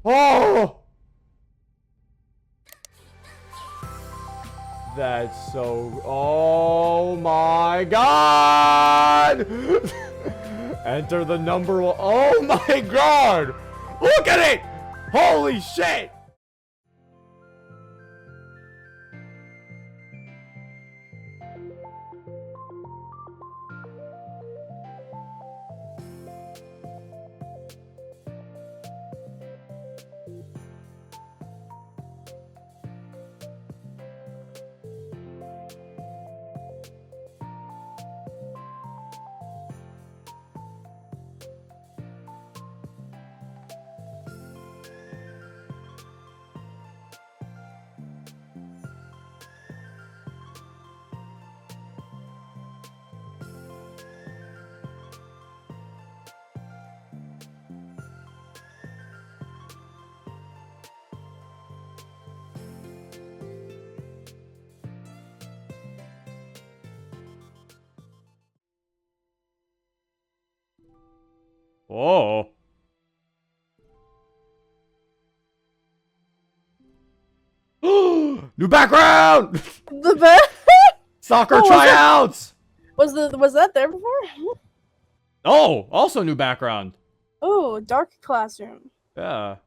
Oh! That's so... Oh my god! Enter the number one... Oh my god! Look at it! Holy shit! Whoa. New background! The Soccer Oh, tryouts! was that there before? Oh, also new background. Oh, dark classroom. Yeah.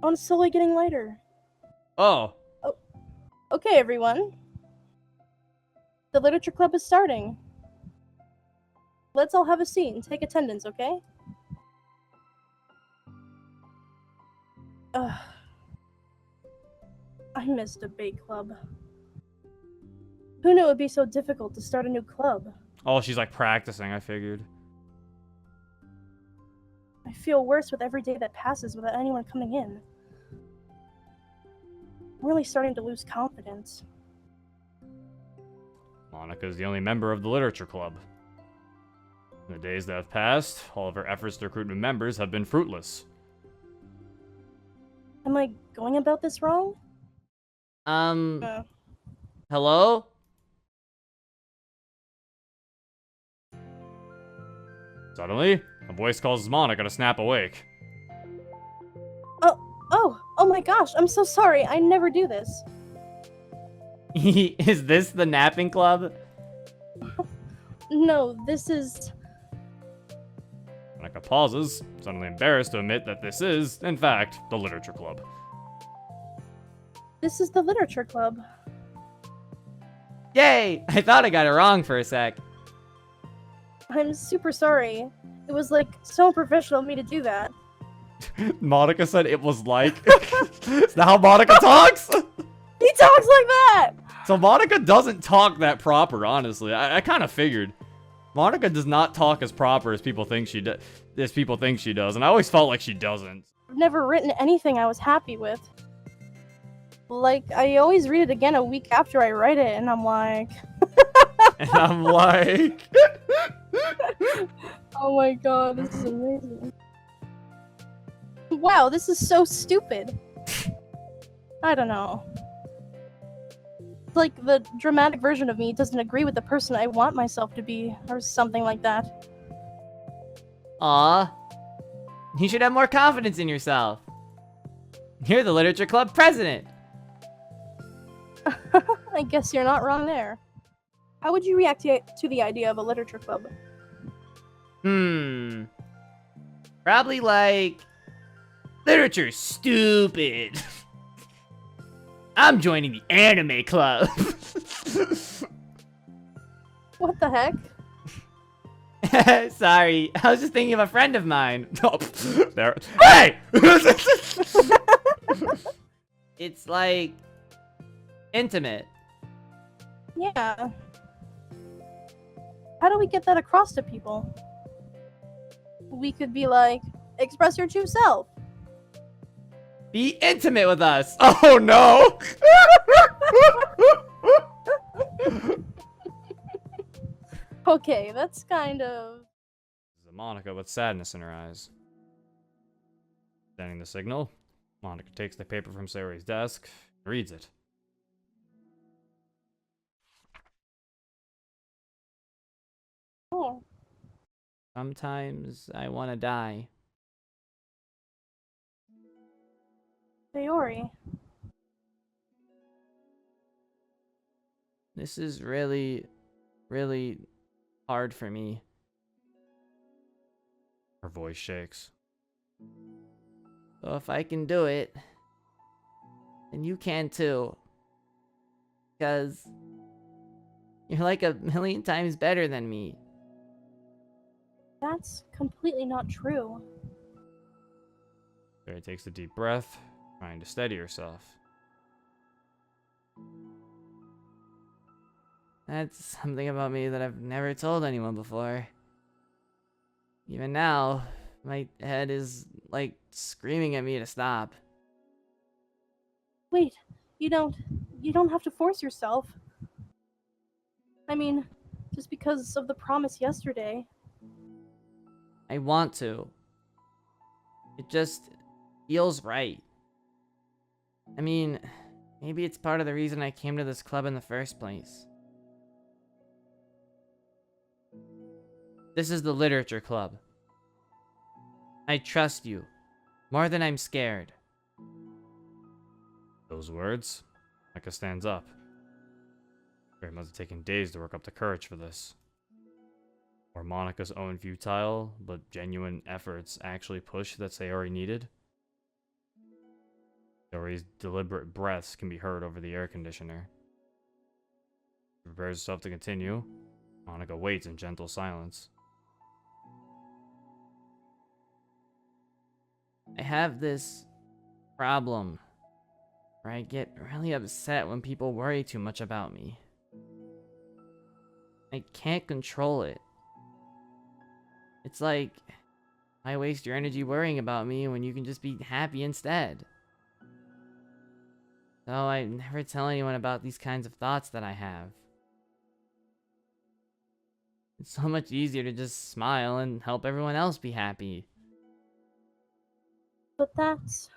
Oh, it's slowly getting lighter. Oh. Okay, everyone. The literature club is starting. Let's all have a seat and take attendance, okay? Ugh. I missed debate club. Who knew it would be so difficult to start a new club? Oh, she's like practicing, I figured. I feel worse with every day that passes without anyone coming in. I'm really starting to lose confidence. Monica's the only member of the literature club. In the days that have passed, all of her efforts to recruit new members have been fruitless. Am I going about this wrong? Hello? Suddenly, a voice calls Monica to snap awake. Oh my gosh, I'm so sorry. I never do this. Is this the napping club? No, this is... Monica pauses, suddenly embarrassed to admit that this is, in fact, the literature club. This is the literature club. Yay! I thought I got it wrong for a sec. I'm super sorry. It was like so unprofessional of me to do that. Monica said it was like... Is that how Monica talks? He talks like that! So Monica doesn't talk that proper, honestly. I kind of figured. Monica does not talk as proper as people think she does. As people think she does, and I always felt like she doesn't. I've never written anything I was happy with. Like, I always read it again a week after I write it, and I'm like... And I'm like... Oh my god, this is amazing. Wow, this is so stupid. I don't know. It's like the dramatic version of me doesn't agree with the person I want myself to be, or something like that. Aw. You should have more confidence in yourself. You're the literature club president. I guess you're not wrong there. How would you react to the idea of a literature club? Probably like... Literature's stupid. I'm joining the anime club. What the heck? Sorry, I was just thinking of a friend of mine. Oh, there. Hey! It's like... intimate. Yeah. How do we get that across to people? We could be like, express your true self. Be intimate with us. Oh no! Okay, that's kind of... Monica with sadness in her eyes. Sending the signal, Monica takes the paper from Sayori's desk and reads it. Oh. Sometimes I want to die. Sayori. This is really, really hard for me. Her voice shakes. So if I can do it, then you can too. Because you're like a million times better than me. That's completely not true. Sayori takes a deep breath, trying to steady herself. That's something about me that I've never told anyone before. Even now, my head is like screaming at me to stop. Wait, you don't have to force yourself. I mean, just because of the promise yesterday. I want to. It just feels right. I mean, maybe it's part of the reason I came to this club in the first place. This is the literature club. I trust you, more than I'm scared. Those words, Monica stands up. Sayori must have taken days to work up the courage for this. Were Monica's own futile but genuine efforts actually push that Sayori needed? Sayori's deliberate breaths can be heard over the air conditioner. She prepares herself to continue. Monica waits in gentle silence. I have this problem where I get really upset when people worry too much about me. I can't control it. It's like, why waste your energy worrying about me when you can just be happy instead? So I never tell anyone about these kinds of thoughts that I have. It's so much easier to just smile and help everyone else be happy. But that's...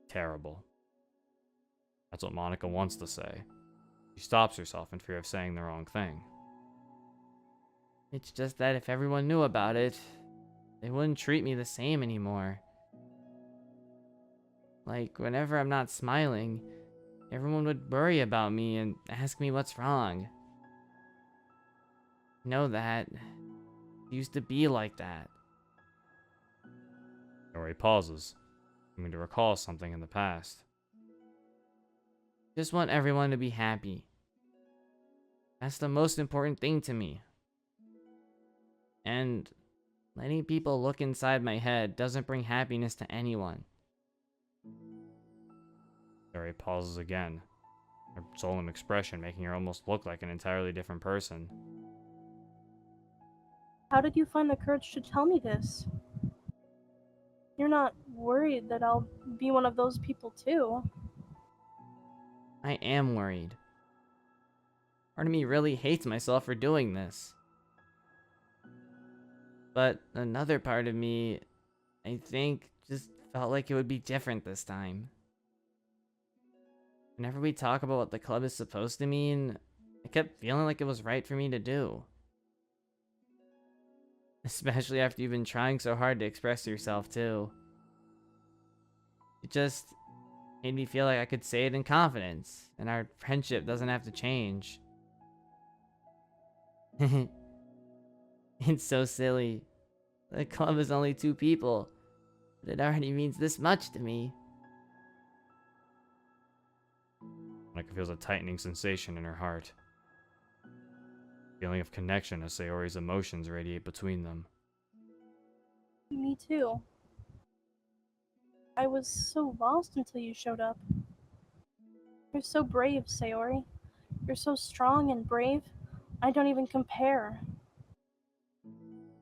Terrible. That's what Monica wants to say. She stops herself in fear of saying the wrong thing. It's just that if everyone knew about it, they wouldn't treat me the same anymore. Like, whenever I'm not smiling, everyone would worry about me and ask me what's wrong. I know that. It used to be like that. Sayori pauses, seeming to recall something in the past. Just want everyone to be happy. That's the most important thing to me. And letting people look inside my head doesn't bring happiness to anyone. Sayori pauses again, her solemn expression making her almost look like an entirely different person. How did you find the courage to tell me this? You're not worried that I'll be one of those people too? I am worried. Part of me really hates myself for doing this. But another part of me, I think, just felt like it would be different this time. Whenever we talk about what the club is supposed to mean, I kept feeling like it was right for me to do. Especially after you've been trying so hard to express yourself, too. It just made me feel like I could say it in confidence, and our friendship doesn't have to change. It's so silly. The club is only 2 people, but it already means this much to me. Monica feels a tightening sensation in her heart. Feeling of connection as Sayori's emotions radiate between them. Me too. I was so lost until you showed up. You're so brave, Sayori. You're so strong and brave. I don't even compare.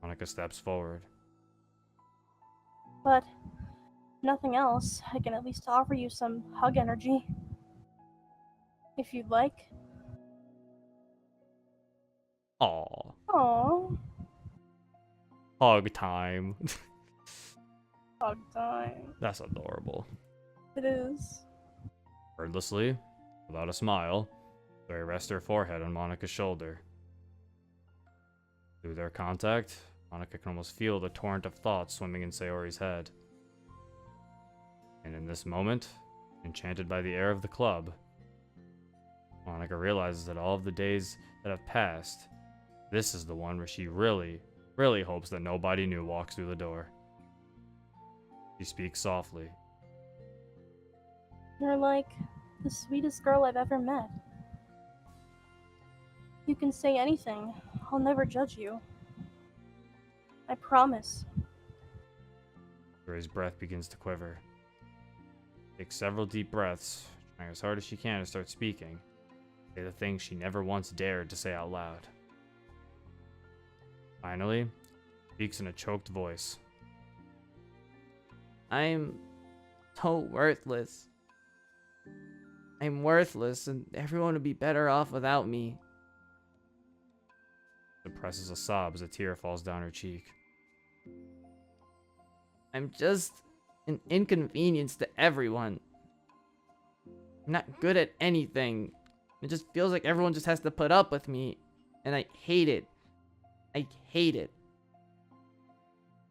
Monica steps forward. But if nothing else, I can at least offer you some hug energy. If you'd like. Aww. Aww. Hug time. Hug time. That's adorable. It is. Wordlessly, without a smile, Sayori rests her forehead on Monica's shoulder. Through their contact, Monica can almost feel the torrent of thoughts swimming in Sayori's head. And in this moment, enchanted by the air of the club, Monica realizes that all of the days that have passed, this is the one where she really, really hopes that nobody new walks through the door. She speaks softly. You're like the sweetest girl I've ever met. You can say anything. I'll never judge you. I promise. Yuri's breath begins to quiver. Takes several deep breaths, trying as hard as she can to start speaking. Say the things she never once dared to say out loud. Finally, speaks in a choked voice. I'm so worthless. I'm worthless, and everyone would be better off without me. Suppresses a sob as a tear falls down her cheek. I'm just an inconvenience to everyone. I'm not good at anything. It just feels like everyone just has to put up with me, and I hate it. I hate it.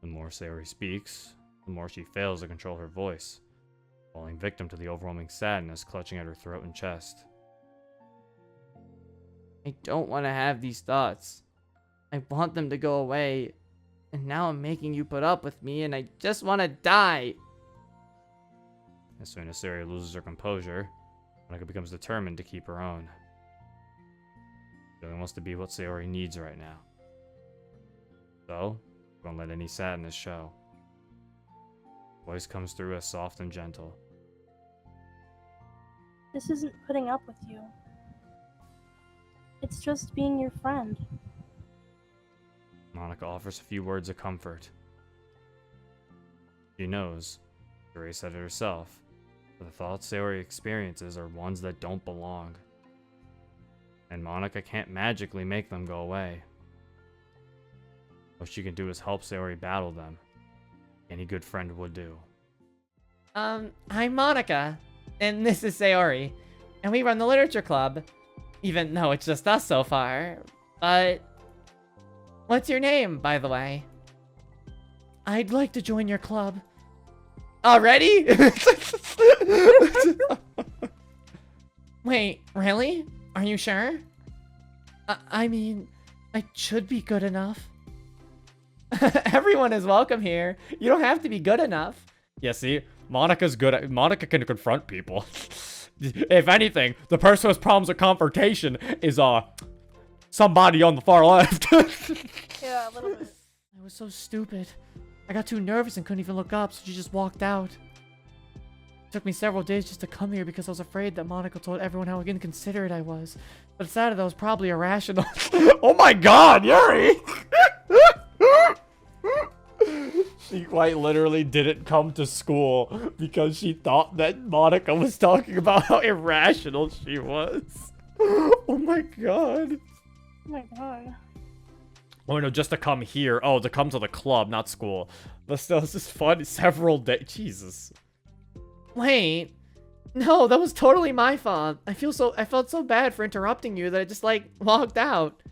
The more Sayori speaks, the more she fails to control her voice, falling victim to the overwhelming sadness clutching at her throat and chest. I don't want to have these thoughts. I want them to go away, and now I'm making you put up with me, and I just want to die. As soon as Sayori loses her composure, Monica becomes determined to keep her own. She only wants to be what Sayori needs right now. So, don't let any sadness show. Voice comes through as soft and gentle. This isn't putting up with you. It's just being your friend. Monica offers a few words of comfort. She knows, Yuri said it herself, that the thoughts Sayori experiences are ones that don't belong. And Monica can't magically make them go away. What she can do is help Sayori battle them. Any good friend would do. I'm Monica, and this is Sayori, and we run the literature club, even though it's just us so far. But what's your name, by the way? I'd like to join your club. Already? Wait, really? Are you sure? I mean, I should be good enough. Everyone is welcome here. You don't have to be good enough. Yeah, see? Monica's good at... Monica can confront people. If anything, the person who has problems with confrontation is, somebody on the far left. Yeah, a little bit. I was so stupid. I got too nervous and couldn't even look up, so she just walked out. It took me several days just to come here because I was afraid that Monica told everyone how inconsiderate I was. But it decided that was probably irrational. Oh my god, Yuri! She quite literally didn't come to school because she thought that Monica was talking about how irrational she was. Oh my god. Oh my god. Oh no, just to come here. Oh, to come to the club, not school. But still, this is fun. Several days. Jesus. Wait. No, that was totally my fault. I felt so bad for interrupting you that I just, logged out.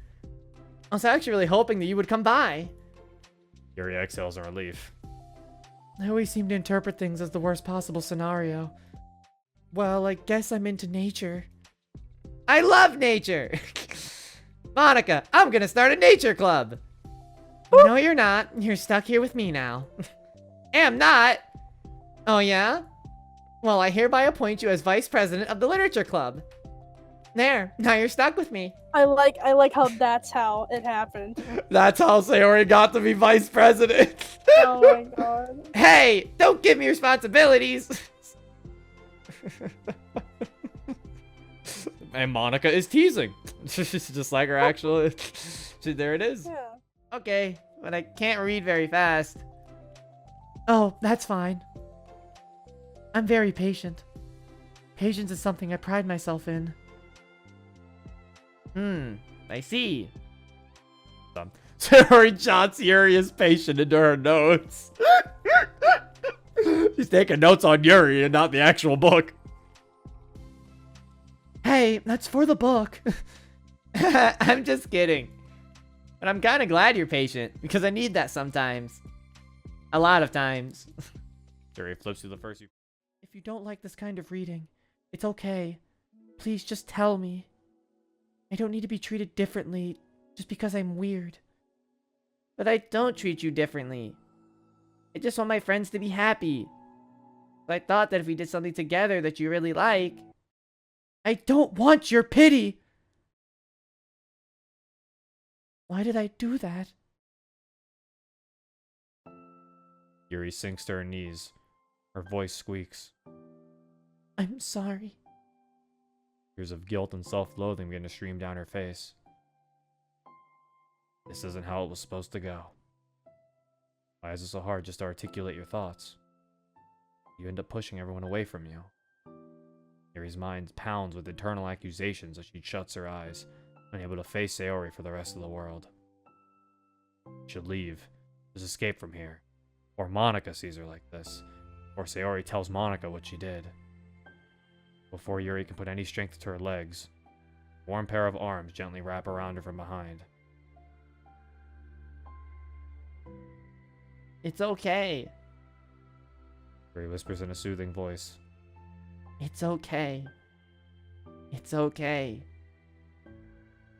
I was actually really hoping that you would come by. Yuri exhales in relief. I always seem to interpret things as the worst possible scenario. Well, I guess I'm into nature. I love nature! Monica, I'm gonna start a nature club! No, you're not. You're stuck here with me now. Am not! Oh, yeah? Well, I hereby appoint you as vice president of the literature club. There, now you're stuck with me. I like how that's how it happened. That's how Sayori got to be vice president. Oh my god. Hey, don't give me responsibilities. And Monica is teasing. Just like her actual... There it is. Yeah. Okay, but I can't read very fast. Oh, that's fine. I'm very patient. Patience is something I pride myself in. I see. Sayori jots Yuri is patient into her notes. She's taking notes on Yuri and not the actual book. Hey, that's for the book. I'm just kidding. But I'm kind of glad you're patient, because I need that sometimes. A lot of times. Yuri flips through the first few... If you don't like this kind of reading, it's okay. Please just tell me. I don't need to be treated differently just because I'm weird. But I don't treat you differently. I just want my friends to be happy. So I thought that if we did something together that you really like... I don't want your pity! Why did I do that? Yuri sinks to her knees. Her voice squeaks. I'm sorry. Tears of guilt and self-loathing begin to stream down her face. This isn't how it was supposed to go. Why is it so hard just to articulate your thoughts? You end up pushing everyone away from you. Yuri's mind pounds with internal accusations as she shuts her eyes, unable to face Sayori for the rest of the world. She should leave. Just escape from here. Or Monica sees her like this. Or Sayori tells Monica what she did. Before Yuri can put any strength to her legs, a warm pair of arms gently wrap around her from behind. It's okay. Yuri whispers in a soothing voice. It's okay. It's okay.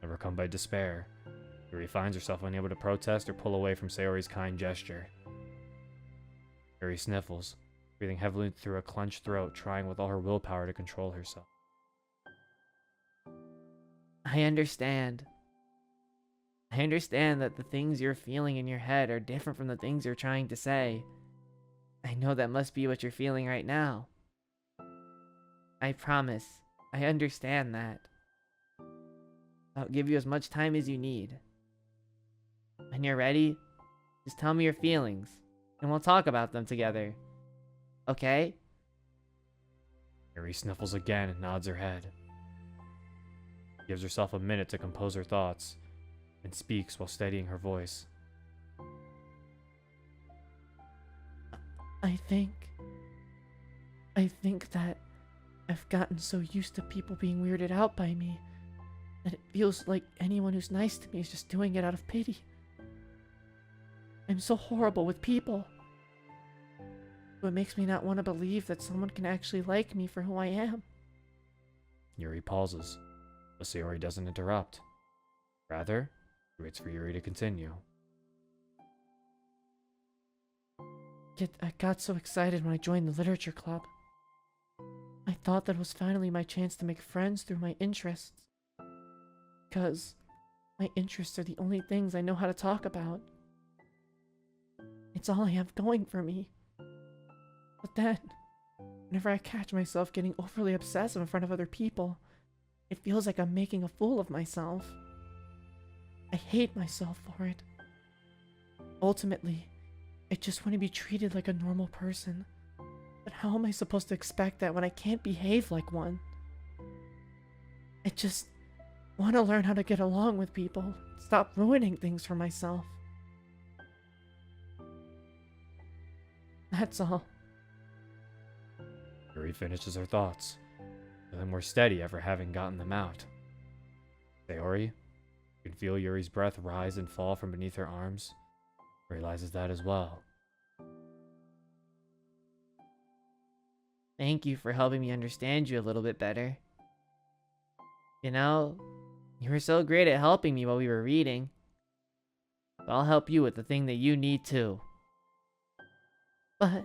Overcome by despair, Yuri finds herself unable to protest or pull away from Sayori's kind gesture. Yuri sniffles, breathing heavily through a clenched throat, trying with all her willpower to control herself. I understand. I understand that the things you're feeling in your head are different from the things you're trying to say. I know that must be what you're feeling right now. I promise, I understand that. I'll give you as much time as you need. When you're ready, just tell me your feelings, and we'll talk about them together. Okay? Yuri sniffles again and nods her head. She gives herself a minute to compose her thoughts, and speaks while steadying her voice. I think that I've gotten so used to people being weirded out by me that it feels like anyone who's nice to me is just doing it out of pity. I'm so horrible with people. So it makes me not want to believe that someone can actually like me for who I am. Yuri pauses, but Sayori doesn't interrupt. Rather, she waits for Yuri to continue. Yet I got so excited when I joined the literature club. I thought that was finally my chance to make friends through my interests. Because my interests are the only things I know how to talk about. It's all I have going for me. But then, whenever I catch myself getting overly obsessive in front of other people, it feels like I'm making a fool of myself. I hate myself for it. Ultimately, I just want to be treated like a normal person. But how am I supposed to expect that when I can't behave like one? I just want to learn how to get along with people. Stop ruining things for myself. That's all. Yuri finishes her thoughts, feeling more steady after having gotten them out. Sayori, you can feel Yuri's breath rise and fall from beneath her arms, realizes that as well. Thank you for helping me understand you a little bit better. You know, you were so great at helping me while we were reading. But I'll help you with the thing that you need too. But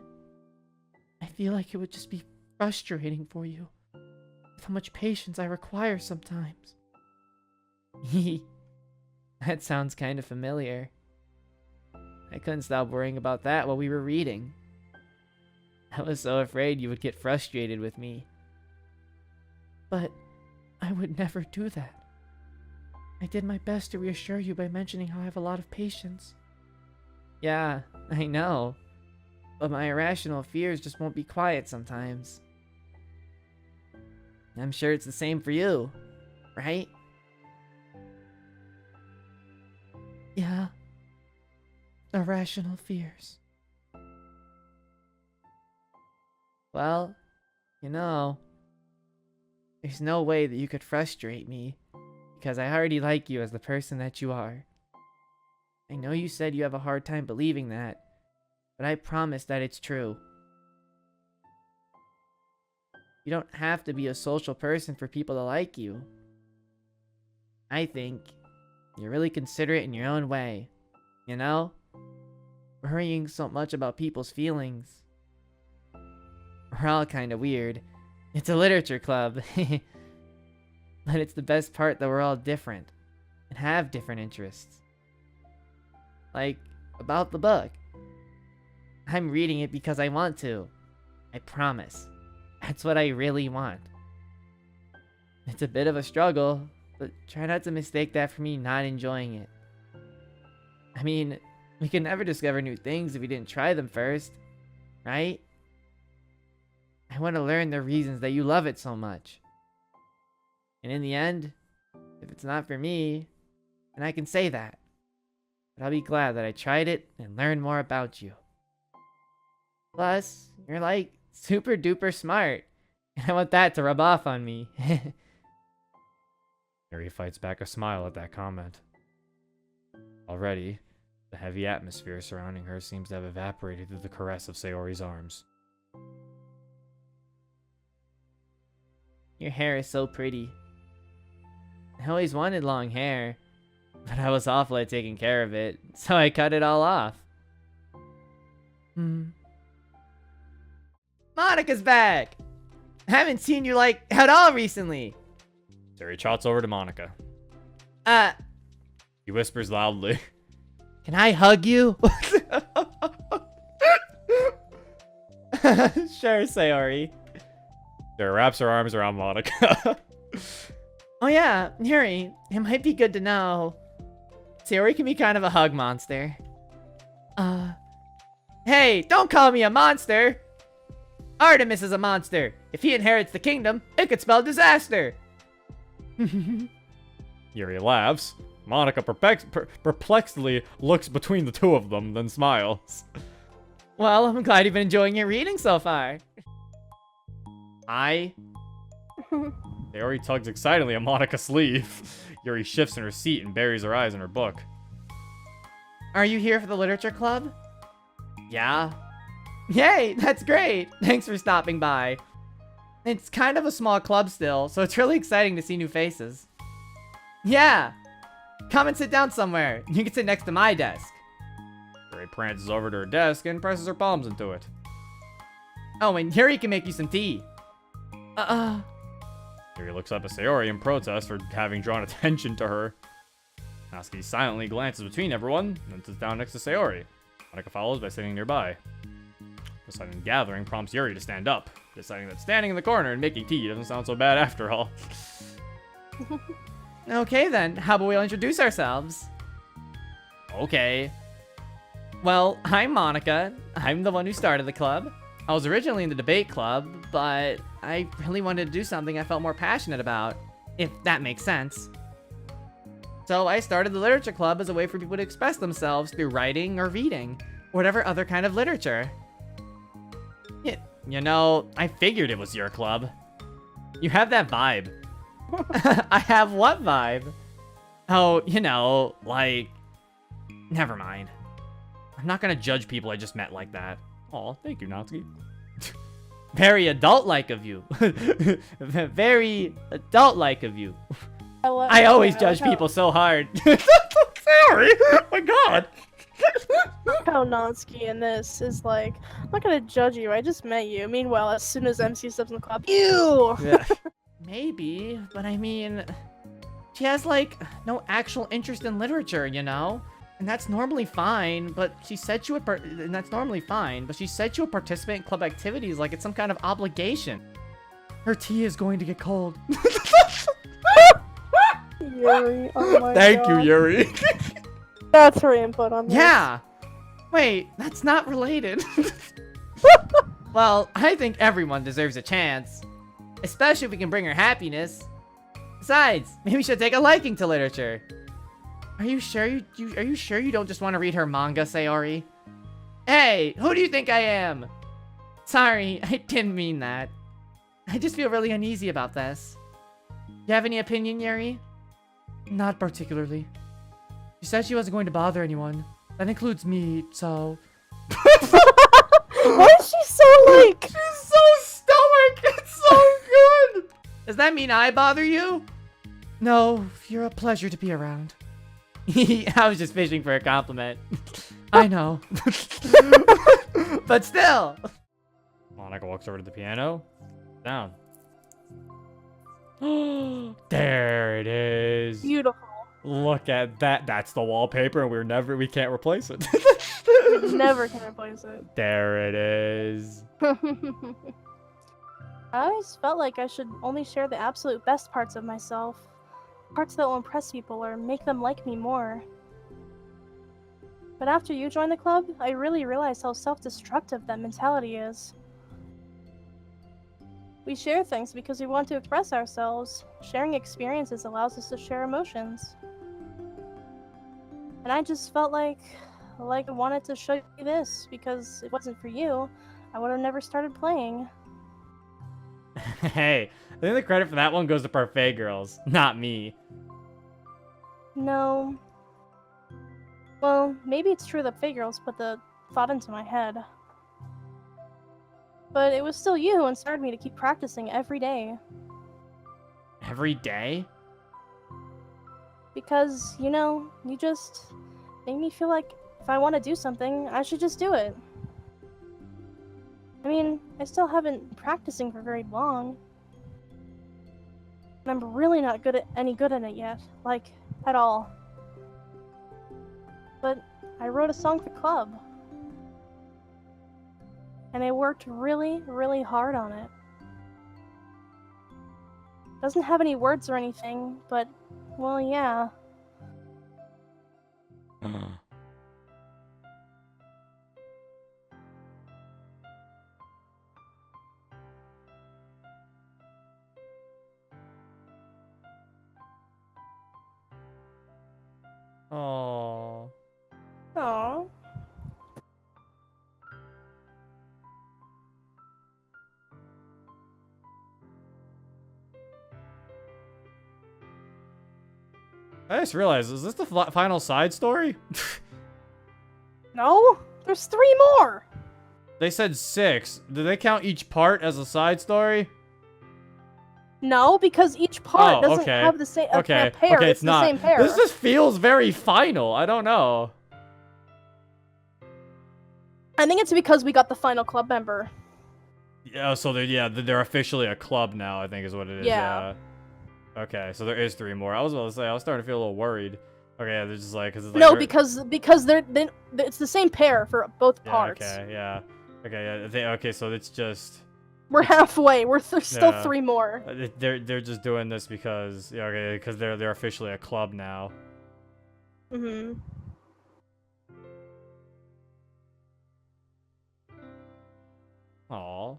I feel like it would just be frustrating for you with how much patience I require sometimes. That sounds kind of familiar. I couldn't stop worrying about that while we were reading. I was so afraid you would get frustrated with me. But I would never do that. I did my best to reassure you by mentioning how I have a lot of patience. Yeah, I know. But my irrational fears just won't be quiet sometimes. I'm sure it's the same for you, right? Yeah. Irrational fears. Well, you know, there's no way that you could frustrate me, because I already like you as the person that you are. I know you said you have a hard time believing that, but I promise that it's true. You don't have to be a social person for people to like you. I think you're really considerate in your own way, you know? Worrying so much about people's feelings. We're all kind of weird. It's a literature club. But it's the best part that we're all different and have different interests. Like, about the book. I'm reading it because I want to. I promise. That's what I really want. It's a bit of a struggle, but try not to mistake that for me not enjoying it. I mean, we can never discover new things if we didn't try them first, right? I want to learn the reasons that you love it so much. And in the end, if it's not for me, then I can say that. But I'll be glad that I tried it and learned more about you. Plus, you're like super duper smart. And I want that to rub off on me. Yuri fights back a smile at that comment. Already, the heavy atmosphere surrounding her seems to have evaporated through the caress of Sayori's arms. Your hair is so pretty. I always wanted long hair, but I was awful at taking care of it, so I cut it all off. Monica's back! I haven't seen you, like, at all recently. Sayori trots over to Monica. He whispers loudly. Can I hug you? Sure, Sayori. Sayori wraps her arms around Monica. Oh yeah, Yuri, it might be good to know. Sayori can be kind of a hug monster. Hey, don't call me a monster! Artemis is a monster. If he inherits the kingdom, it could spell disaster. Yuri laughs. Monica perplexedly looks between the two of them, then smiles. Well, I'm glad you've been enjoying your reading so far. Sayori tugs excitedly at Monica's sleeve. Yuri shifts in her seat and buries her eyes in her book. Are you here for the literature club? Yeah. Yay, that's great. Thanks for stopping by. It's kind of a small club still, so it's really exciting to see new faces. Yeah. Come and sit down somewhere. You can sit next to my desk. Yuri prances over to her desk and presses her palms into it. Oh, and Yuri can make you some tea. Yuri looks up at Sayori in protest for having drawn attention to her. Natsuki silently glances between everyone, then sits down next to Sayori. Monica follows by sitting nearby. The sudden gathering prompts Yuri to stand up, deciding that standing in the corner and making tea doesn't sound so bad after all. Okay then, how about we all introduce ourselves? Okay. Well, I'm Monica. I'm the one who started the club. I was originally in the debate club, but I really wanted to do something I felt more passionate about, if that makes sense. So I started the literature club as a way for people to express themselves through writing or reading, or whatever other kind of literature. You know, I figured it was your club. You have that vibe. I have what vibe? Oh, you know, like... Never mind. I'm not gonna judge people I just met like that. Aw, thank you, Natsuki. Very adult-like of you. Very adult-like of you. I always judge people so hard. Sorry! Oh my god! How Natsuki in this is like, I'm not gonna judge you, I just met you. Meanwhile, as soon as MC steps in the club, ew! Yeah. Maybe, but I mean, she has like no actual interest in literature, you know? And that's normally fine, but she said she would participate in club activities like it's some kind of obligation. Her tea is going to get cold. Yuri, oh my Thank god. you, Yuri. That's her input on this. Yeah! Wait, that's not related. Well, I think everyone deserves a chance. Especially if we can bring her happiness. Besides, maybe we should take a liking to literature. Are you sure you don't just want to read her manga, Sayori? Hey, who do you think I am? Sorry, I didn't mean that. I just feel really uneasy about this. You have any opinion, Yuri? Not particularly. She said she wasn't going to bother anyone. That includes me, so... Why is she so like... She's so stoic! It's so... that mean I bother you? No, you're a pleasure to be around. I was just fishing for a compliment. I know. But still. Monica walks over to the piano. Down. There it is. Beautiful. Look at that. That's the wallpaper, and we can't replace it. Never can replace it. There it is. I always felt like I should only share the absolute best parts of myself. Parts that will impress people or make them like me more. But after you joined the club, I really realized how self-destructive that mentality is. We share things because we want to express ourselves. Sharing experiences allows us to share emotions. And I just felt like I wanted to show you this, because if it wasn't for you, I would have never started playing. Hey, I think the credit for that one goes to Parfait Girls, not me. No. Well, maybe it's true that Fey Girls put the thought into my head. But it was still you who inspired me to keep practicing every day. Every day? Because, you know, you just make me feel like if I want to do something, I should just do it. I mean, I still haven't been practicing for very long. And I'm really not any good at it yet. Like, at all. But I wrote a song for club. And I worked really, really hard on it. Doesn't have any words or anything, but, well, yeah. Oh. Aww. I just realized, is this the final side story? No, there's 3 more! They said 6. Do they count each part as a side story? No, because each part doesn't okay. have the same Okay, a pair. okay, It's it's the not. same pair. This just feels very final. I don't know. I think it's because we got the final club member. Yeah, so they're officially a club now, I think is what it is. Yeah. Okay, so there is 3 more. I was about to say, I was starting to feel a little worried. Okay, yeah, they're just like, cause it's like No, because it's the same pair for both yeah, parts. Okay, yeah. Okay, yeah. Okay, so it's just. We're halfway. There's still Yeah. 3 more. They're just doing this because because they're officially a club now. Mhm. Aw.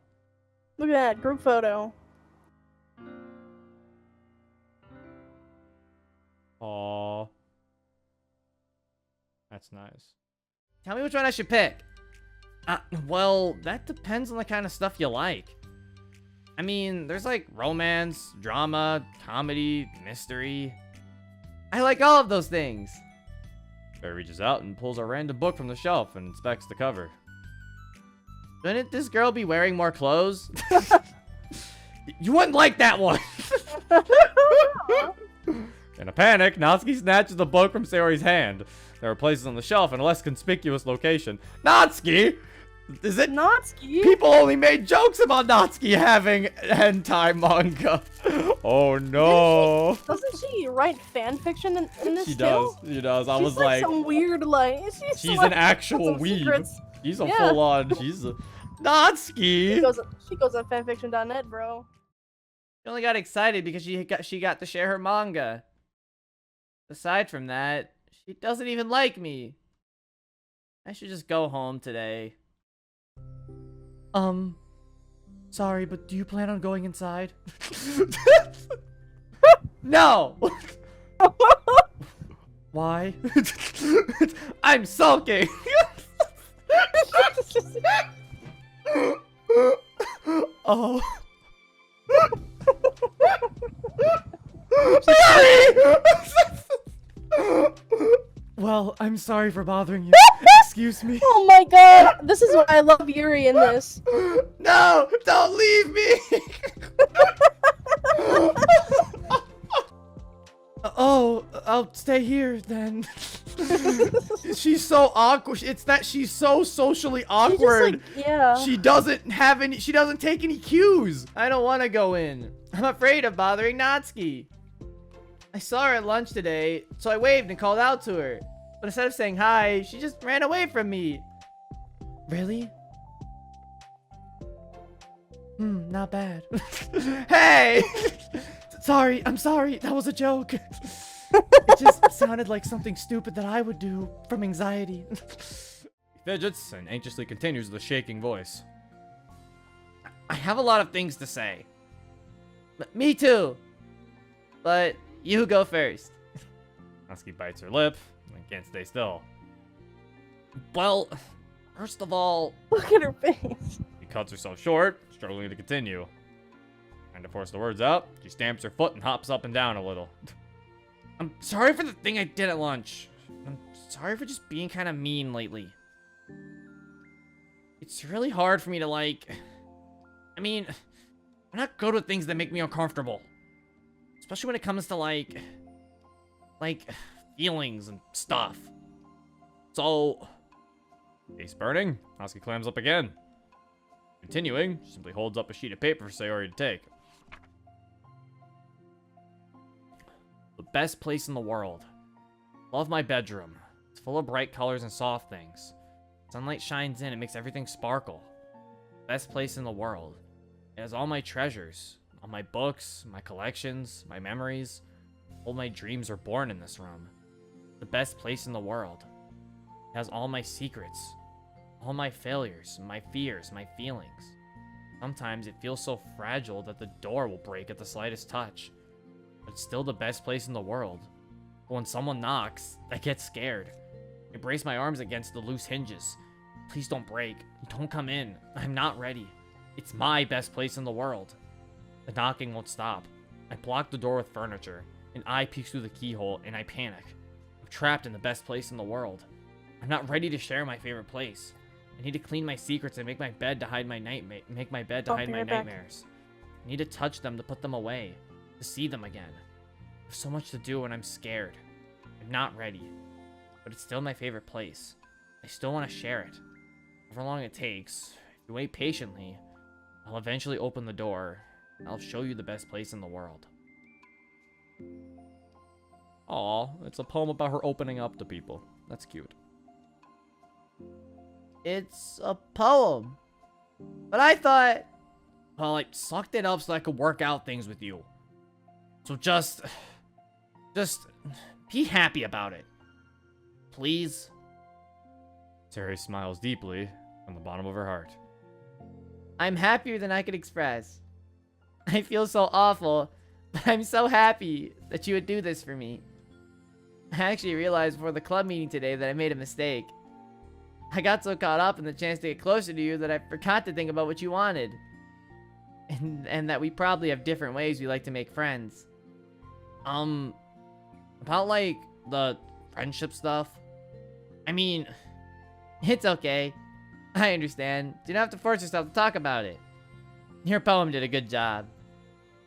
Look at that group photo. Aw. That's nice. Tell me which one I should pick. Well, that depends on the kind of stuff you like. I mean, there's like romance, drama, comedy, mystery. I like all of those things. Bear reaches out and pulls a random book from the shelf and inspects the cover. Shouldn't this girl be wearing more clothes? You wouldn't like that one! In a panic, Natsuki snatches the book from Sayori's hand. There are places on the shelf in a less conspicuous location. Natsuki! Is it? Natsuki? People only made jokes about Natsuki having hentai manga. Oh no. Doesn't she write fan fiction in this She too? does. She does. I She's was like, some weird she's like, an actual some weeb. secrets. She's a Yeah. full on. She's a Natsuki. She goes on fanfiction.net, bro. She only got excited because she got to share her manga. Aside from that, she doesn't even like me. I should just go home today. Sorry, but do you plan on going inside? No! Why? I'm sulking! Oh. Well, I'm sorry for bothering you. Excuse me. Oh my god, this is why I love Yuri in this. No! Don't leave me! Oh, I'll stay here then. She's so awkward. It's that she's so socially awkward. She just, like, yeah. She doesn't have any. She doesn't take any cues. I don't want to go in. I'm afraid of bothering Natsuki. I saw her at lunch today, so I waved and called out to her. But instead of saying hi, she just ran away from me. Really? Not bad. Hey! Sorry, I'm sorry. That was a joke. It just sounded like something stupid that I would do from anxiety. He fidgets and anxiously continues with a shaking voice. I have a lot of things to say. Me too. But you go first. Natsuki bites her lip and can't stay still. Well, first of all, Look at her face. She cuts herself short, struggling to continue. Trying to force the words out, she stamps her foot and hops up and down a little. I'm sorry for the thing I did at lunch. I'm sorry for just being kind of mean lately. It's really hard for me to I mean, I'm not good with things that make me uncomfortable. Especially when it comes to like feelings and stuff. So, Face burning, Natsuki clams up again. Continuing, she simply holds up a sheet of paper for Sayori to take. the best place in the world. Love my bedroom. It's full of bright colors and soft things. Sunlight shines in, it makes everything sparkle. Best place in the world. It has all my treasures. All my books, my collections, my memories. All my dreams are born in this room. The best place in the world. It has all my secrets. All my failures, my fears, my feelings. Sometimes it feels so fragile that the door will break at the slightest touch. But it's still the best place in the world. But when someone knocks, I get scared. I brace my arms against the loose hinges. Please don't break. Don't come in. I'm not ready. It's my best place in the world. The knocking won't stop. I block the door with furniture. An eye peeks through the keyhole, and I panic. I'm trapped in the best place in the world. I'm not ready to share my favorite place. I need to clean my secrets and make my bed to hide my nightmares. I need to touch them to put them away, to see them again. There's so much to do and I'm scared. I'm not ready. But it's still my favorite place. I still want to share it. However long it takes, if you wait patiently, I'll eventually open the door. And I'll show you the best place in the world. Aw, it's a poem about her opening up to people. That's cute. It's a poem. But I thought... Well, I sucked it up so I could work out things with you. So just be happy about it. Please? Terry smiles deeply from the bottom of her heart. I'm happier than I could express. I feel so awful, but I'm so happy that you would do this for me. I actually realized before the club meeting today that I made a mistake. I got so caught up in the chance to get closer to you that I forgot to think about what you wanted. And that we probably have different ways we like to make friends. About like the friendship stuff. I mean, It's okay. I understand. You don't have to force yourself to talk about it. Your poem did a good job.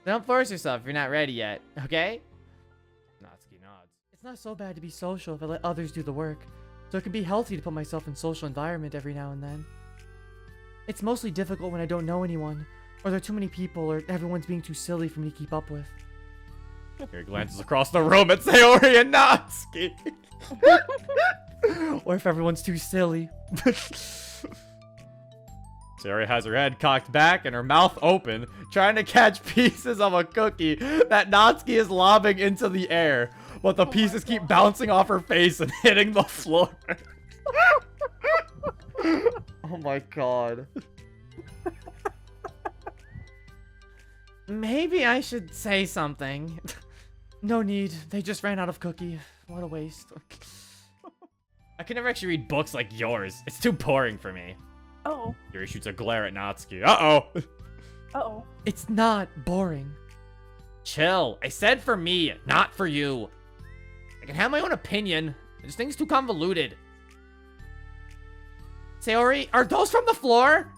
Don't force yourself if you're not ready yet, okay? Natsuki nods. It's not so bad to be social if I let others do the work, so it can be healthy to put myself in social environment every now and then. It's mostly difficult when I don't know anyone, or there are too many people, or everyone's being too silly for me to keep up with. Terry glances across the room at Sayori and Natsuki. Or if everyone's too silly. Sayori has her head cocked back and her mouth open, trying to catch pieces of a cookie that Natsuki is lobbing into the air, but the pieces keep bouncing off her face and hitting the floor. Oh my god. Maybe I should say something. No need. They just ran out of cookie. What a waste. I can never actually read books like yours. It's too boring for me. Oh. Yuri shoots a glare at Natsuki. Uh-oh. Uh-oh. It's not boring. chill. I said for me, not for you. I can have my own opinion. This thing's too convoluted. Sayori, are those from the floor?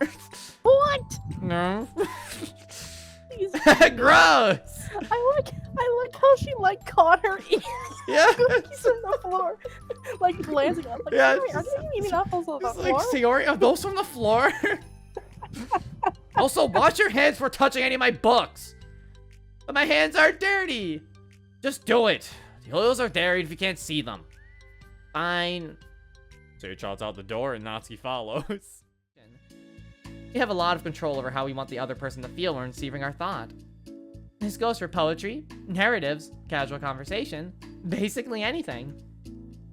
What? No. Please. Gross. I like how she like caught her ears. Yeah. Cookies on the floor, like glancing up. Like, Yeah, "Sayori, are they eating apples on the It's floor?" like, Sayori, are those from the floor? Also, wash your hands for touching any of my books. But my hands are dirty. Just do it. The oils are there if you can't see them. Fine. So he trots out the door and Natsuki follows. We have a lot of control over how we want the other person to feel when receiving our thought. This goes for poetry, narratives, casual conversation, basically anything.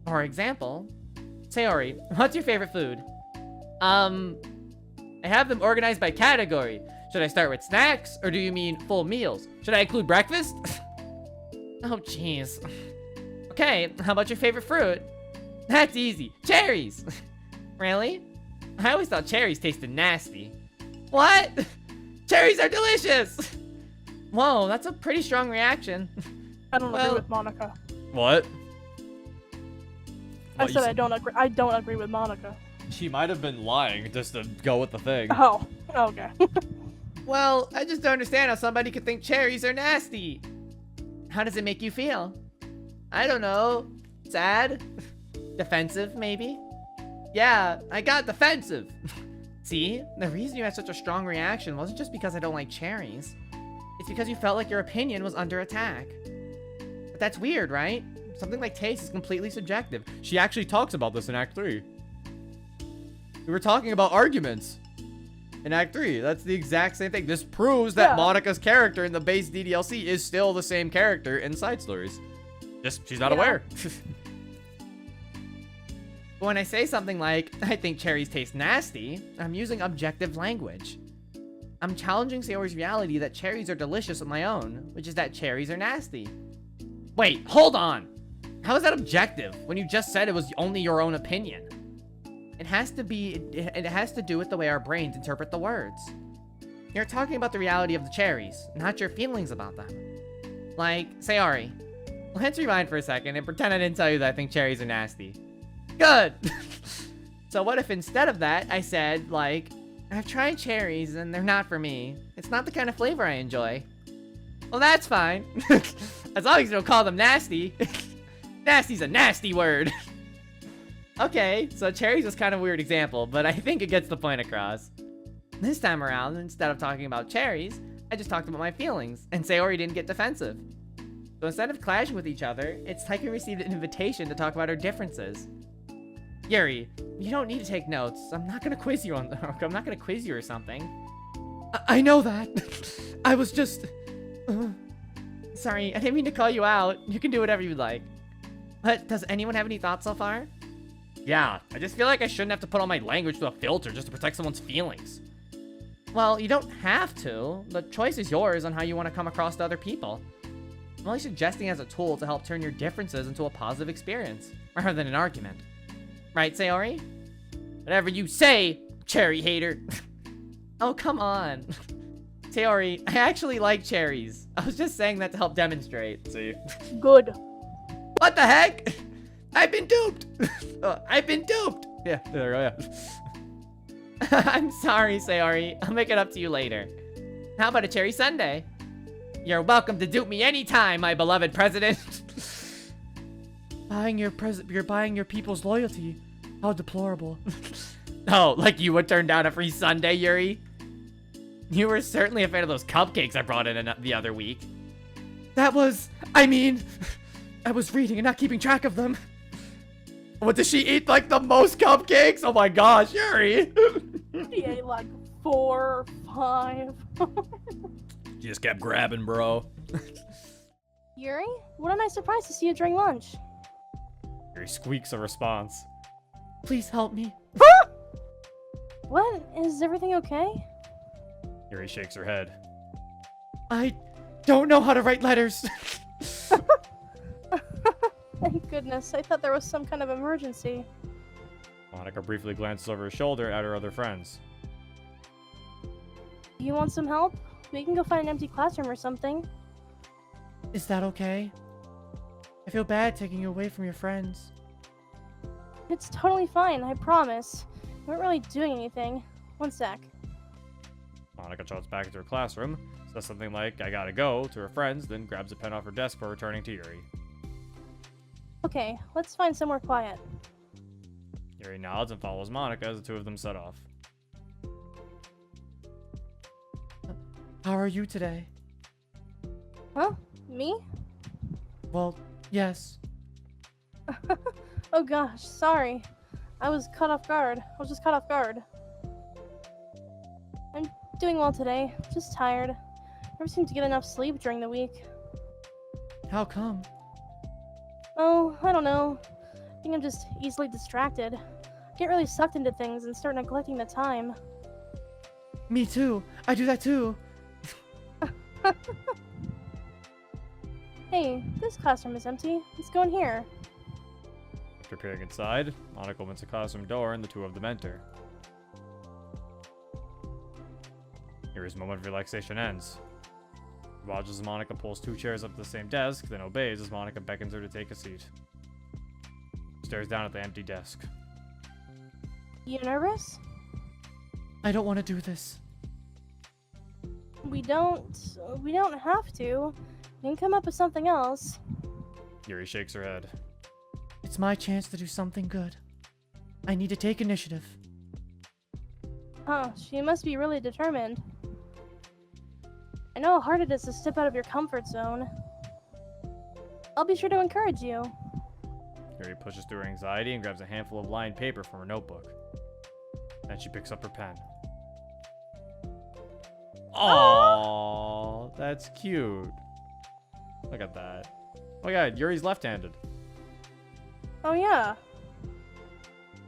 For example, Sayori, what's your favorite food? I have them organized by category. Should I start with snacks, or do you mean full meals? Should I include breakfast? Oh, jeez. Okay, how about your favorite fruit? That's easy. Cherries! Really? I always thought cherries tasted nasty. What? Cherries are delicious! Whoa, that's a pretty strong reaction. I don't Well- agree with Monica. What? I What, you said I don't agree. I don't agree with Monica. She might have been lying just to go with the thing. Oh, okay. Well, I just don't understand how somebody could think cherries are nasty. How does it make you feel? I don't know. Sad? Defensive, maybe? Yeah, I got defensive. See, the reason you had such a strong reaction wasn't just because I don't like cherries. It's because you felt like your opinion was under attack. But that's weird, right? Something like taste is completely subjective. She actually talks about this in Act 3. We were talking about arguments in Act 3. That's the exact same thing. This proves that Yeah. Monica's character in the base DDLC is still the same character in side stories. Just, she's not Yeah. aware. But when I say something like, I think cherries taste nasty, I'm using objective language. I'm challenging Sayori's reality that cherries are delicious on my own, which is that cherries are nasty. Wait, hold on! How is that objective when you just said it was only your own opinion? It has to do with the way our brains interpret the words. You're talking about the reality of the cherries, not your feelings about them. Like, Sayori, let's rewind for a second and pretend I didn't tell you that I think cherries are nasty. Good! So what if instead of that, I said, like, I've tried cherries and they're not for me. It's not the kind of flavor I enjoy. Well, that's fine. As long as you don't call them nasty. Nasty's a nasty word. Okay, so cherries was kind of a weird example, but I think it gets the point across. This time around, instead of talking about cherries, I just talked about my feelings, and Sayori didn't get defensive. So instead of clashing with each other, it's like we received an invitation to talk about our differences. Yuri, you don't need to take notes. I'm not gonna quiz you I'm not gonna quiz you or something. I know that. I was just... Sorry, I didn't mean to call you out. You can do whatever you'd like. But does anyone have any thoughts so far? Yeah, I just feel like I shouldn't have to put all my language to a filter just to protect someone's feelings. Well, you don't have to. The choice is yours on how you want to come across to other people. I'm only suggesting as a tool to help turn your differences into a positive experience, rather than an argument. Right, Sayori? Whatever you say, cherry hater. Oh, come on. Sayori, I actually like cherries. I was just saying that to help demonstrate. See? Good. What the heck? I've been duped. I've been duped. Yeah, there we go, yeah. I'm sorry, Sayori. I'll make it up to you later. How about a cherry sundae? You're welcome to dupe me anytime, my beloved president. You're buying your people's loyalty. How deplorable. Oh, like you would turn down a free sundae, Yuri? You were certainly a fan of those cupcakes I brought in the other week. I was reading and not keeping track of them. What, does she eat like the most cupcakes? Oh my gosh, Yuri! She ate like 4 or 5. She just kept grabbing, bro. Yuri, what a nice surprise to see you during lunch. Yuri squeaks a response. Please help me. What? Is everything okay? Yuri shakes her head. I don't know how to write letters. Thank goodness, I thought there was some kind of emergency. Monica briefly glances over her shoulder at her other friends. Do you want some help? We can go find an empty classroom or something. Is that okay? I feel bad taking you away from your friends. It's totally fine, I promise. We weren't really doing anything. One sec. Monica trots back into her classroom, says something like, I gotta go, to her friends, then grabs a pen off her desk for returning to Yuri. Okay, let's find somewhere quiet. Yuri nods and follows Monica as the two of them set off. How are you today? Huh? Me? Well, yes. Oh gosh, sorry. I was caught off guard. I was just caught off guard. I'm doing well today. Just tired. Never seem to get enough sleep during the week. How come? Oh, I don't know. I think I'm just easily distracted. I get really sucked into things and start neglecting the time. Me too. I do that too. Hey, this classroom is empty. Let's go in here. After peering inside, Monica opens the classroom door and the two of them enter. Yuri's moment of relaxation ends. He watches as Monica pulls 2 chairs up to the same desk, then obeys as Monica beckons her to take a seat. He stares down at the empty desk. You nervous? I don't want to do this. We don't have to. We can come up with something else. Yuri shakes her head. It's my chance to do something good. I need to take initiative. Huh, she must be really determined. I know how hard it is to step out of your comfort zone. I'll be sure to encourage you. Yuri pushes through her anxiety and grabs a handful of lined paper from her notebook. Then she picks up her pen. Aww, that's cute. Look at that. Oh my god, Yuri's left-handed. Oh yeah.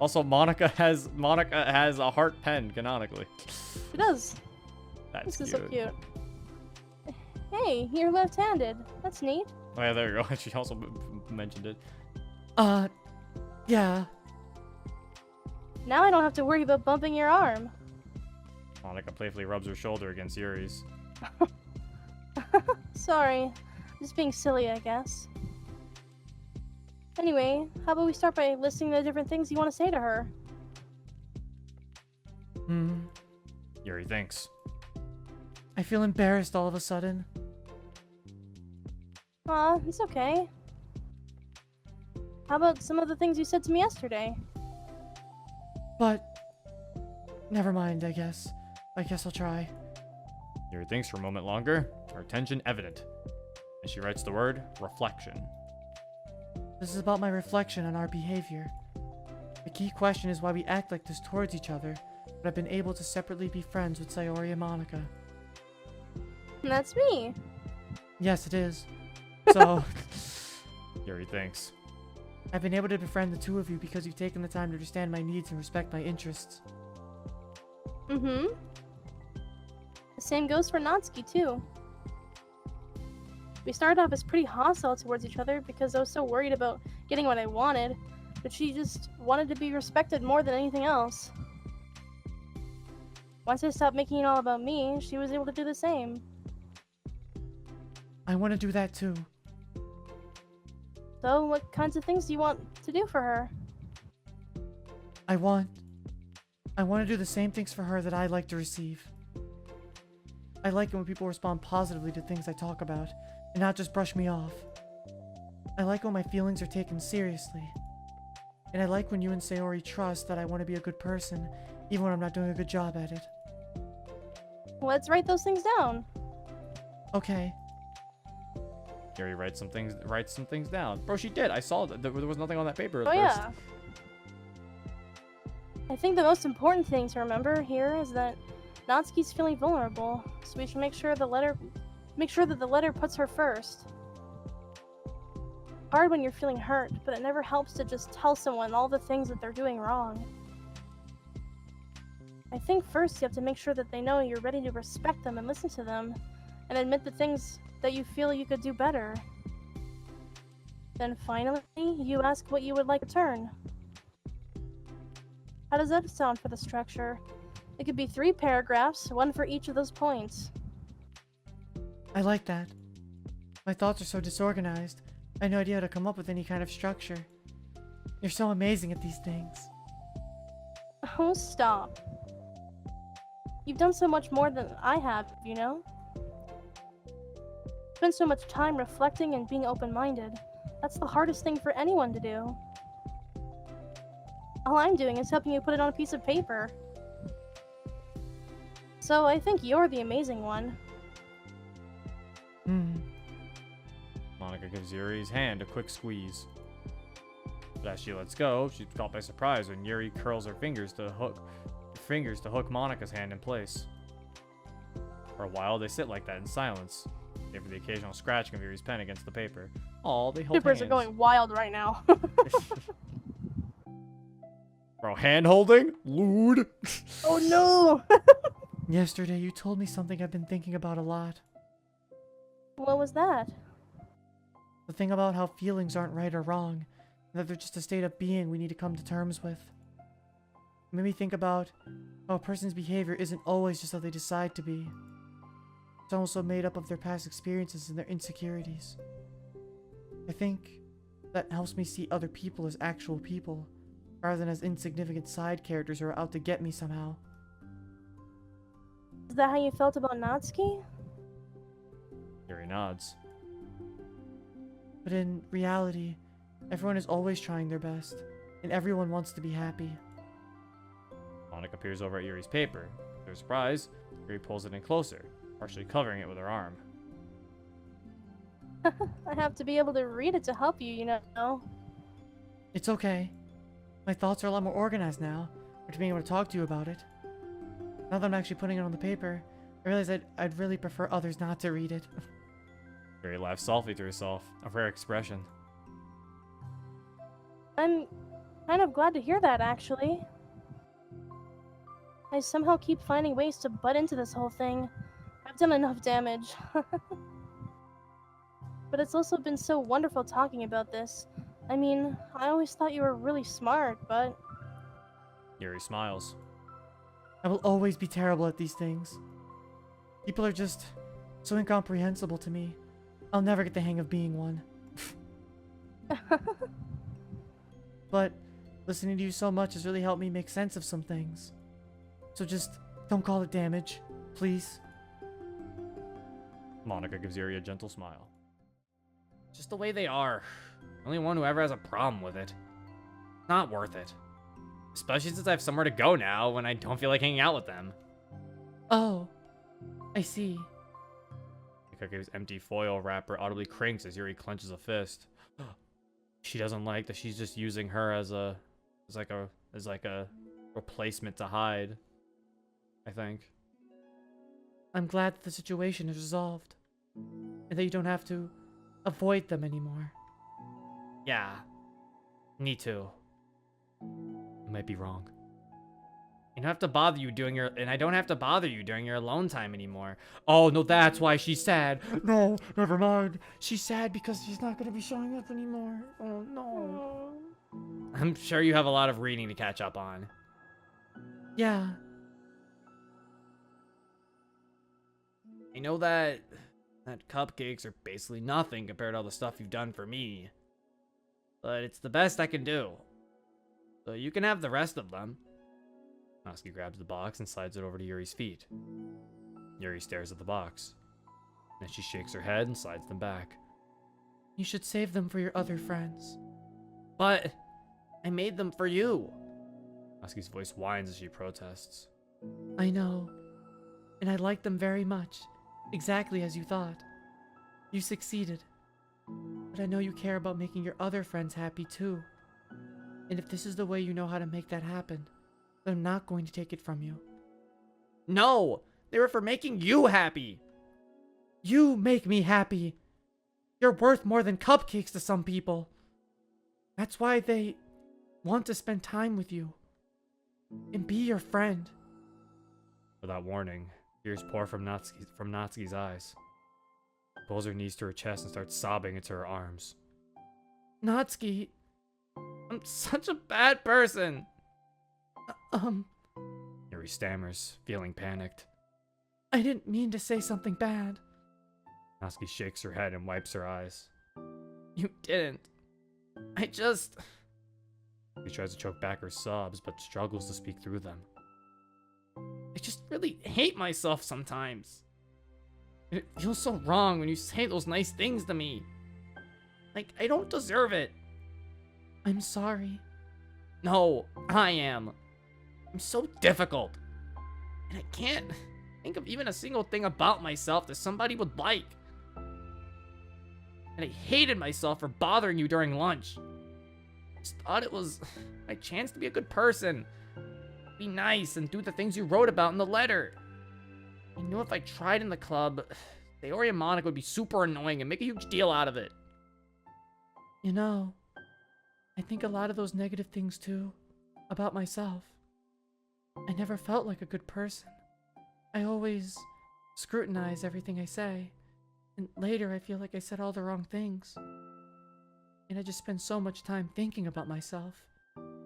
Also, Monica has a heart pen canonically. She does. That's This is cute. so cute. Hey, you're left-handed. That's neat. Oh yeah, there you go. She also mentioned it. Yeah. Now I don't have to worry about bumping your arm. Monica playfully rubs her shoulder against Yuri's. Sorry. Just being silly, I guess. Anyway, how about we start by listing the different things you want to say to her? Yuri thinks. I feel embarrassed all of a sudden. Aw, it's okay. How about some of the things you said to me yesterday? But never mind, I guess. I guess I'll try. Yuri thinks for a moment longer, her attention evident. And she writes the word reflection. This is about my reflection on our behavior. The key question is why we act like this towards each other, but I've been able to separately be friends with Sayori and Monica. That's me. Yes, it is. So, Yuri thinks. I've been able to befriend the two of you because you've taken the time to understand my needs and respect my interests. Mm-hmm. The same goes for Natsuki, too. We started off as pretty hostile towards each other because I was so worried about getting what I wanted, but she just wanted to be respected more than anything else. Once I stopped making it all about me, she was able to do the same. I want to do that too. So, what kinds of things do you want to do for her? I want to do the same things for her that I like to receive. I like it when people respond positively to things I talk about, and not just brush me off. I like when my feelings are taken seriously. And I like when you and Sayori trust that I want to be a good person, even when I'm not doing a good job at it. Let's write those things down. Okay. Yuri writes some things down. Bro, she did. I saw that there was nothing on that paper at Oh first. yeah. I think the most important thing to remember here is that Natsuki's feeling vulnerable, so we should make sure that the letter puts her first. Hard when you're feeling hurt, but it never helps to just tell someone all the things that they're doing wrong. I think first you have to make sure that they know you're ready to respect them and listen to them, and admit the things that you feel you could do better. Then finally, you ask what you would like to turn. How does that sound for the structure? It could be 3 paragraphs, 1 for each of those points. I like that. My thoughts are so disorganized. I had no idea how to come up with any kind of structure. You're so amazing at these things. Oh, stop. You've done so much more than I have, you know? Spent so much time reflecting and being open-minded. That's the hardest thing for anyone to do. All I'm doing is helping you put it on a piece of paper. So I think you're the amazing one. Monica gives Yuri's hand a quick squeeze. But as she lets go, she's caught by surprise when Yuri curls her fingers to hook Monica's hand in place. For a while, they sit like that in silence, save for the occasional scratching of Yuri's pen against the paper. Aw, they hold Papers hands. are going wild right now. Bro, hand holding? Lewd. Oh no! Yesterday, you told me something I've been thinking about a lot. What was that? The thing about how feelings aren't right or wrong, and that they're just a state of being we need to come to terms with. It made me think about how a person's behavior isn't always just how they decide to be. It's also made up of their past experiences and their insecurities. I think that helps me see other people as actual people, rather than as insignificant side characters who are out to get me somehow. Is that how you felt about Natsuki? Yuri nods. But in reality, everyone is always trying their best, and everyone wants to be happy. Monica peers over at Yuri's paper. To her surprise, Yuri pulls it in closer, partially covering it with her arm. I have to be able to read it to help you, you know. It's okay. My thoughts are a lot more organized now, after being able to talk to you about it. Now that I'm actually putting it on the paper, I realize I'd really prefer others not to read it. Yuri laughs softly to herself, a rare expression. I'm kind of glad to hear that, actually. I somehow keep finding ways to butt into this whole thing. I've done enough damage. But it's also been so wonderful talking about this. I mean, I always thought you were really smart, but... Yuri smiles. I will always be terrible at these things. People are just so incomprehensible to me. I'll never get the hang of being one. But listening to you so much has really helped me make sense of some things. So just don't call it damage, please. Monica gives Yuri a gentle smile. Just the way they are. Only one who ever has a problem with it. Not worth it. Especially since I have somewhere to go now when I don't feel like hanging out with them. Oh, I see. Mikake's empty foil wrapper audibly crinks as Yuri clenches a fist. She doesn't like that she's just using her as a replacement to hide. I think. I'm glad that the situation is resolved. And that you don't have to avoid them anymore. Yeah. Me too. I might be wrong. I don't have to bother you I don't have to bother you during your alone time anymore. Oh, no, that's why she's sad. No, never mind. She's sad because she's not going to be showing up anymore. Oh, no. I'm sure you have a lot of reading to catch up on. Yeah. I know that cupcakes are basically nothing compared to all the stuff you've done for me. But it's the best I can do. So you can have the rest of them. Natsuki grabs the box and slides it over to Yuri's feet. Yuri stares at the box. Then she shakes her head and slides them back. You should save them for your other friends. But I made them for you. Natsuki's voice whines as she protests. I know. And I like them very much. Exactly as you thought. You succeeded. But I know you care about making your other friends happy too. And if this is the way you know how to make that happen, then I'm not going to take it from you. No! They were for making you happy! You make me happy! You're worth more than cupcakes to some people. That's why they want to spend time with you. And be your friend. Without warning, tears pour from Natsuki's eyes. She pulls her knees to her chest and starts sobbing into her arms. Natsuki, I'm such a bad person! Yuri stammers, feeling panicked. I didn't mean to say something bad. Natsuki shakes her head and wipes her eyes. You didn't. I just... She tries to choke back her sobs, but struggles to speak through them. I just really hate myself sometimes. And it feels so wrong when you say those nice things to me. Like, I don't deserve it. I'm sorry. No, I am. I'm so difficult. And I can't think of even a single thing about myself that somebody would like. And I hated myself for bothering you during lunch. I just thought it was my chance to be a good person. Be nice and do the things you wrote about in the letter. I knew if I tried in the club, Sayori and Monica would be super annoying and make a huge deal out of it. You know, I think a lot of those negative things too, about myself. I never felt like a good person. I always scrutinize everything I say, and later I feel like I said all the wrong things. And I just spend so much time thinking about myself,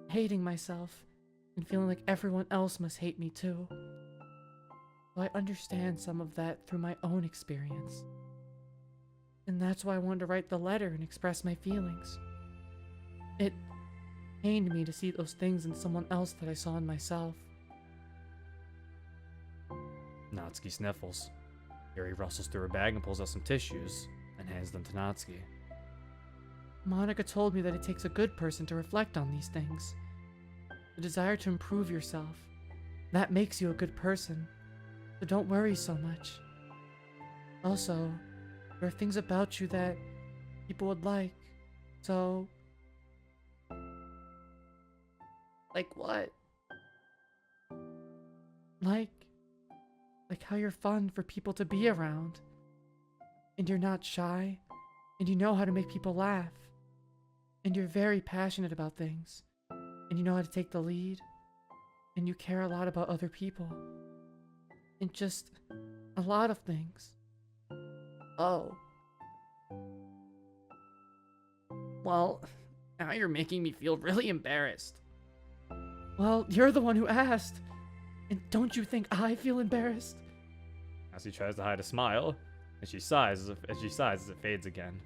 hating myself, and feeling like everyone else must hate me too. So I understand some of that through my own experience. And that's why I wanted to write the letter and express my feelings. It pained me to see those things in someone else that I saw in myself. Natsuki sniffles. Yuri rustles through her bag and pulls out some tissues and hands them to Natsuki. Monica told me that it takes a good person to reflect on these things. The desire to improve yourself. That makes you a good person. So don't worry so much. Also, there are things about you that people would like. So... Like what? Like how you're fun for people to be around. And you're not shy. And you know how to make people laugh. And you're very passionate about things. And you know how to take the lead. And you care a lot about other people. And just a lot of things. Oh. Well, now you're making me feel really embarrassed. Well, you're the one who asked. And don't you think I feel embarrassed? Natsuki tries to hide a smile, and she sighs as it fades again.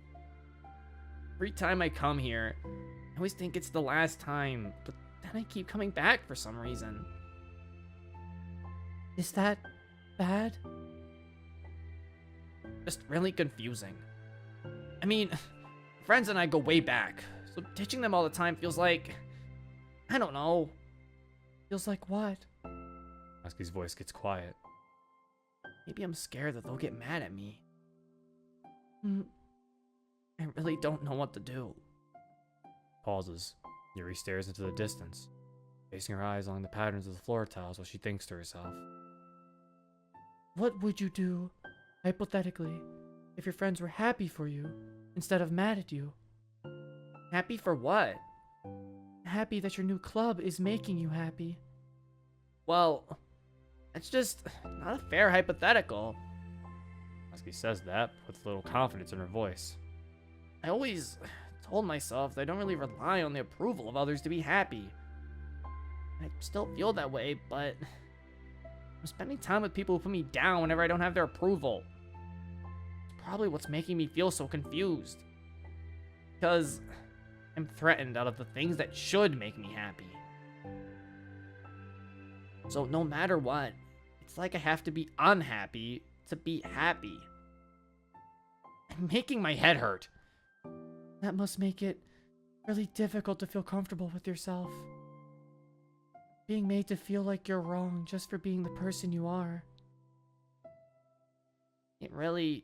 Every time I come here, I always think it's the last time, but then I keep coming back for some reason. Is that bad? Just really confusing. I mean, friends and I go way back, so ditching them all the time feels like... I don't know. Feels like what? Natsuki's voice gets quiet. Maybe I'm scared that they'll get mad at me. Hmm. I really don't know what to do. Pauses. Yuri stares into the distance, facing her eyes along the patterns of the floor tiles while she thinks to herself. What would you do, hypothetically, if your friends were happy for you instead of mad at you? Happy for what? Happy that your new club is making you happy. Well, that's just not a fair hypothetical. Natsuki says that with little confidence in her voice. I always told myself that I don't really rely on the approval of others to be happy. I still feel that way, but I'm spending time with people who put me down whenever I don't have their approval. It's probably what's making me feel so confused. Because I'm threatened out of the things that should make me happy. So no matter what, it's like I have to be unhappy to be happy. I'm making my head hurt. That must make it really difficult to feel comfortable with yourself. Being made to feel like you're wrong just for being the person you are. It really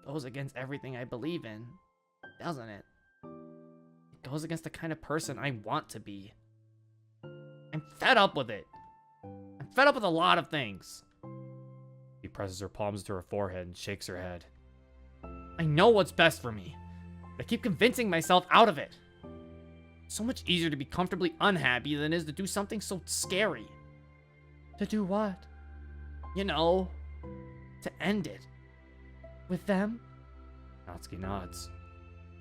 goes against everything I believe in, doesn't it? It goes against the kind of person I want to be. I'm fed up with it. I'm fed up with a lot of things. She presses her palms to her forehead and shakes her head. I know what's best for me. But I keep convincing myself out of it. It's so much easier to be comfortably unhappy than it is to do something so scary. To do what? You know, to end it. With them? Natsuki nods.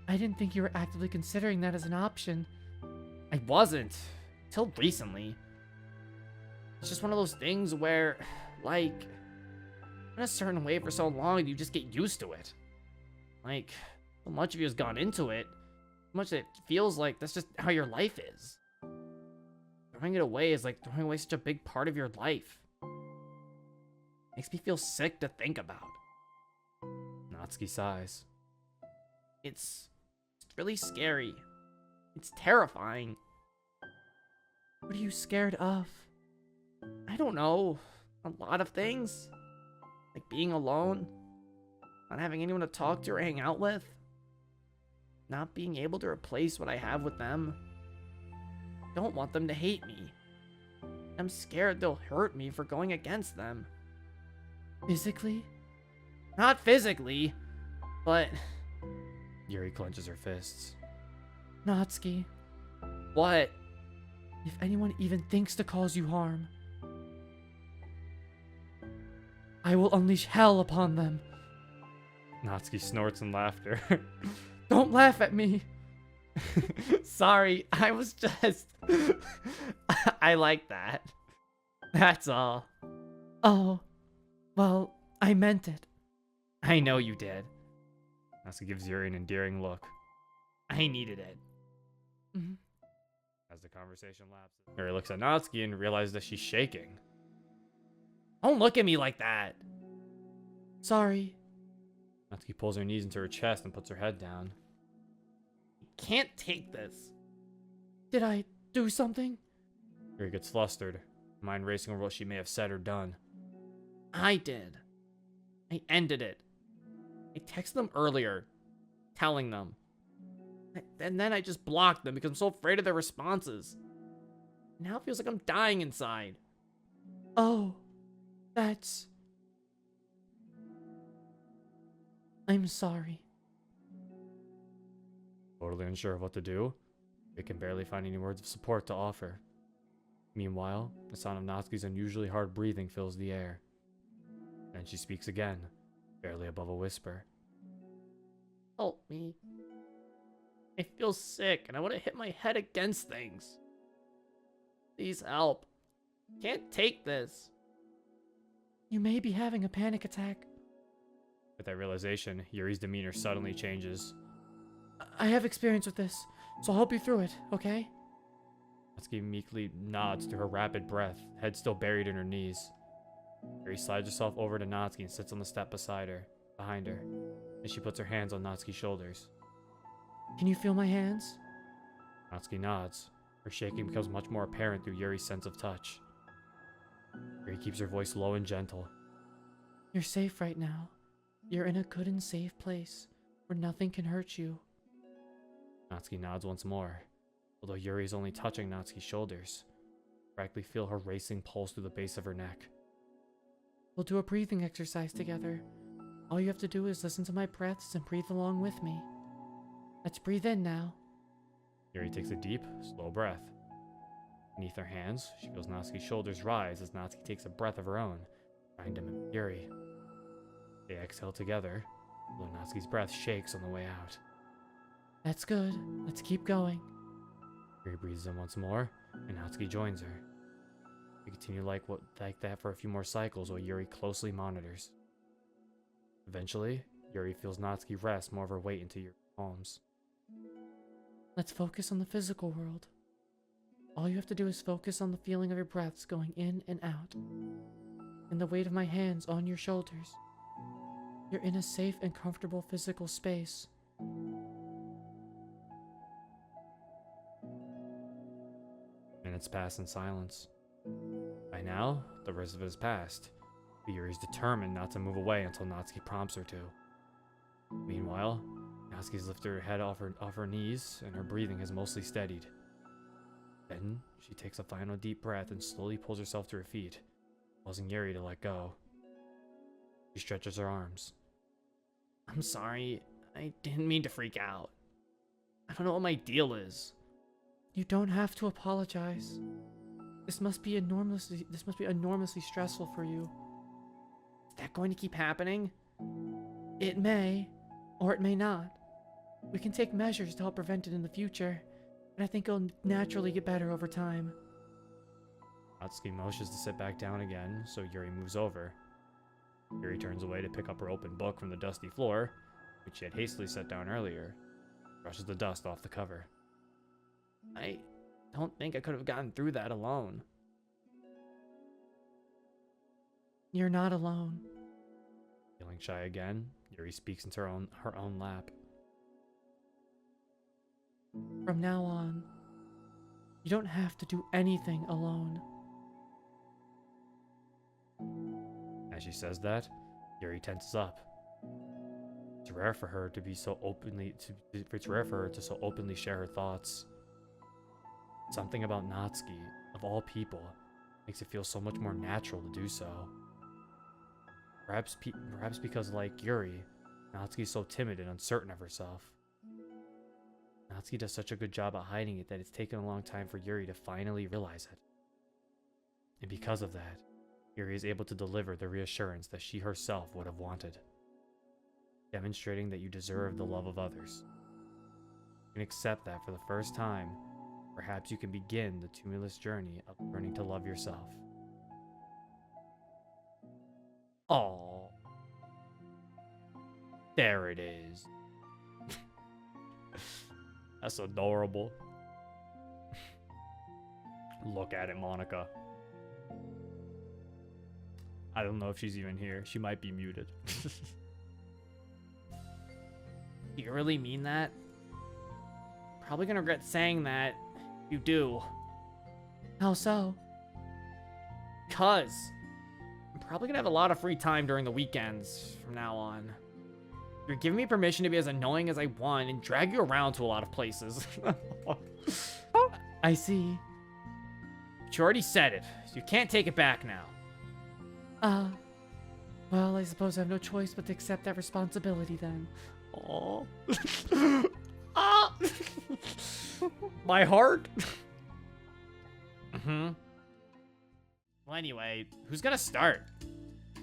I didn't think you were actively considering that as an option. I wasn't. Till recently. It's just one of those things where, like, in a certain way for so long, you just get used to it. Like, so much of you has gone into it, so much that it feels like that's just how your life is. Throwing it away is like throwing away such a big part of your life. Makes me feel sick to think about. Natsuki sighs. It's really scary. It's terrifying. What are you scared of? I don't know. A lot of things. Like being alone. Not having anyone to talk to or hang out with. Not being able to replace what I have with them. I don't want them to hate me. I'm scared they'll hurt me for going against them. Physically? Not physically, but... Yuri clenches her fists. Natsuki, What? if anyone even thinks to cause you harm, I will unleash hell upon them. Natsuki snorts in laughter. Don't laugh at me. Sorry, I was just... I like that. That's all. Oh, well, I meant it. I know you did. Natsuki gives Yuri an endearing look. I needed it. Mhm. As the conversation lapses, Yuri looks at Natsuki and realizes that she's shaking. Don't look at me like that. Sorry. Natsuki pulls her knees into her chest and puts her head down. Can't take this. Did I do something? Yuri gets flustered, her mind racing over what she may have said or done. I did. I ended it. I texted them earlier, telling them. And then I just blocked them because I'm so afraid of their responses. Now it feels like I'm dying inside. Oh, that's... I'm sorry. Totally unsure of what to do, Yuri can barely find any words of support to offer. Meanwhile, the sound of Natsuki's unusually hard breathing fills the air. Then she speaks again, barely above a whisper. Help me. I feel sick and I want to hit my head against things. Please help. Can't take this. You may be having a panic attack. With that realization, Yuri's demeanor suddenly changes. I have experience with this, so I'll help you through it, okay? Natsuki meekly nods to her rapid breath, head still buried in her knees. Yuri slides herself over to Natsuki and sits on the step behind her, and she puts her hands on Natsuki's shoulders. Can you feel my hands? Natsuki nods. Her shaking becomes much more apparent through Yuri's sense of touch. Yuri keeps her voice low and gentle. You're safe right now. You're in a good and safe place where nothing can hurt you. Natsuki nods once more, although Yuri is only touching Natsuki's shoulders. Practically feel her racing pulse through the base of her neck. We'll do a breathing exercise together. All you have to do is listen to my breaths and breathe along with me. Let's breathe in now. Yuri takes a deep, slow breath. Beneath her hands, she feels Natsuki's shoulders rise as Natsuki takes a breath of her own, trying to mimic Yuri. They exhale together, although Natsuki's breath shakes on the way out. That's good. Let's keep going. Yuri breathes in once more, and Natsuki joins her. They continue like that for a few more cycles while Yuri closely monitors. Eventually, Yuri feels Natsuki rest more of her weight into Yuri's palms. Let's focus on the physical world. All you have to do is focus on the feeling of your breaths going in and out, and the weight of my hands on your shoulders. You're in a safe and comfortable physical space. Minutes pass in silence. By now, the rest of it has passed, but Yuri's determined not to move away until Natsuki prompts her to. Meanwhile, Natsuki's lifted her head off her knees, and her breathing has mostly steadied. Then, she takes a final deep breath and slowly pulls herself to her feet, causing Yuri to let go. She stretches her arms. I'm sorry. I didn't mean to freak out. I don't know what my deal is. You don't have to apologize. This must be enormously stressful for you. Is that going to keep happening? It may, or it may not. We can take measures to help prevent it in the future, and I think it'll naturally get better over time. Natsuki motions to sit back down again, so Yuri moves over. Yuri turns away to pick up her open book from the dusty floor, which she had hastily set down earlier. Brushes the dust off the cover. I don't think I could have gotten through that alone. You're not alone. Feeling shy again, Yuri speaks into her own lap. From now on, you don't have to do anything alone. As she says that, Yuri tenses up. It's rare for her to so openly share her thoughts. Something about Natsuki, of all people, makes it feel so much more natural to do so. Perhaps because, like Yuri, Natsuki's so timid and uncertain of herself. Natsuki does such a good job at hiding it that it's taken a long time for Yuri to finally realize it. And because of that, Yuri is able to deliver the reassurance that she herself would have wanted, demonstrating that you deserve the love of others. You can accept that for the first time. Perhaps you can begin the tumultuous journey of learning to love yourself. Oh, there it is. That's adorable. Look at it, Monica. I don't know if she's even here. She might be muted. Do you really mean that? Probably gonna regret saying that. You do. How so? Cause I'm probably gonna have a lot of free time during the weekends from now on. You're giving me permission to be as annoying as I want and drag you around to a lot of places. I see. But you already said it, so you can't take it back now. Well, I suppose I have no choice but to accept that responsibility then. Oh. Ah! My heart. Well, anyway, who's gonna start?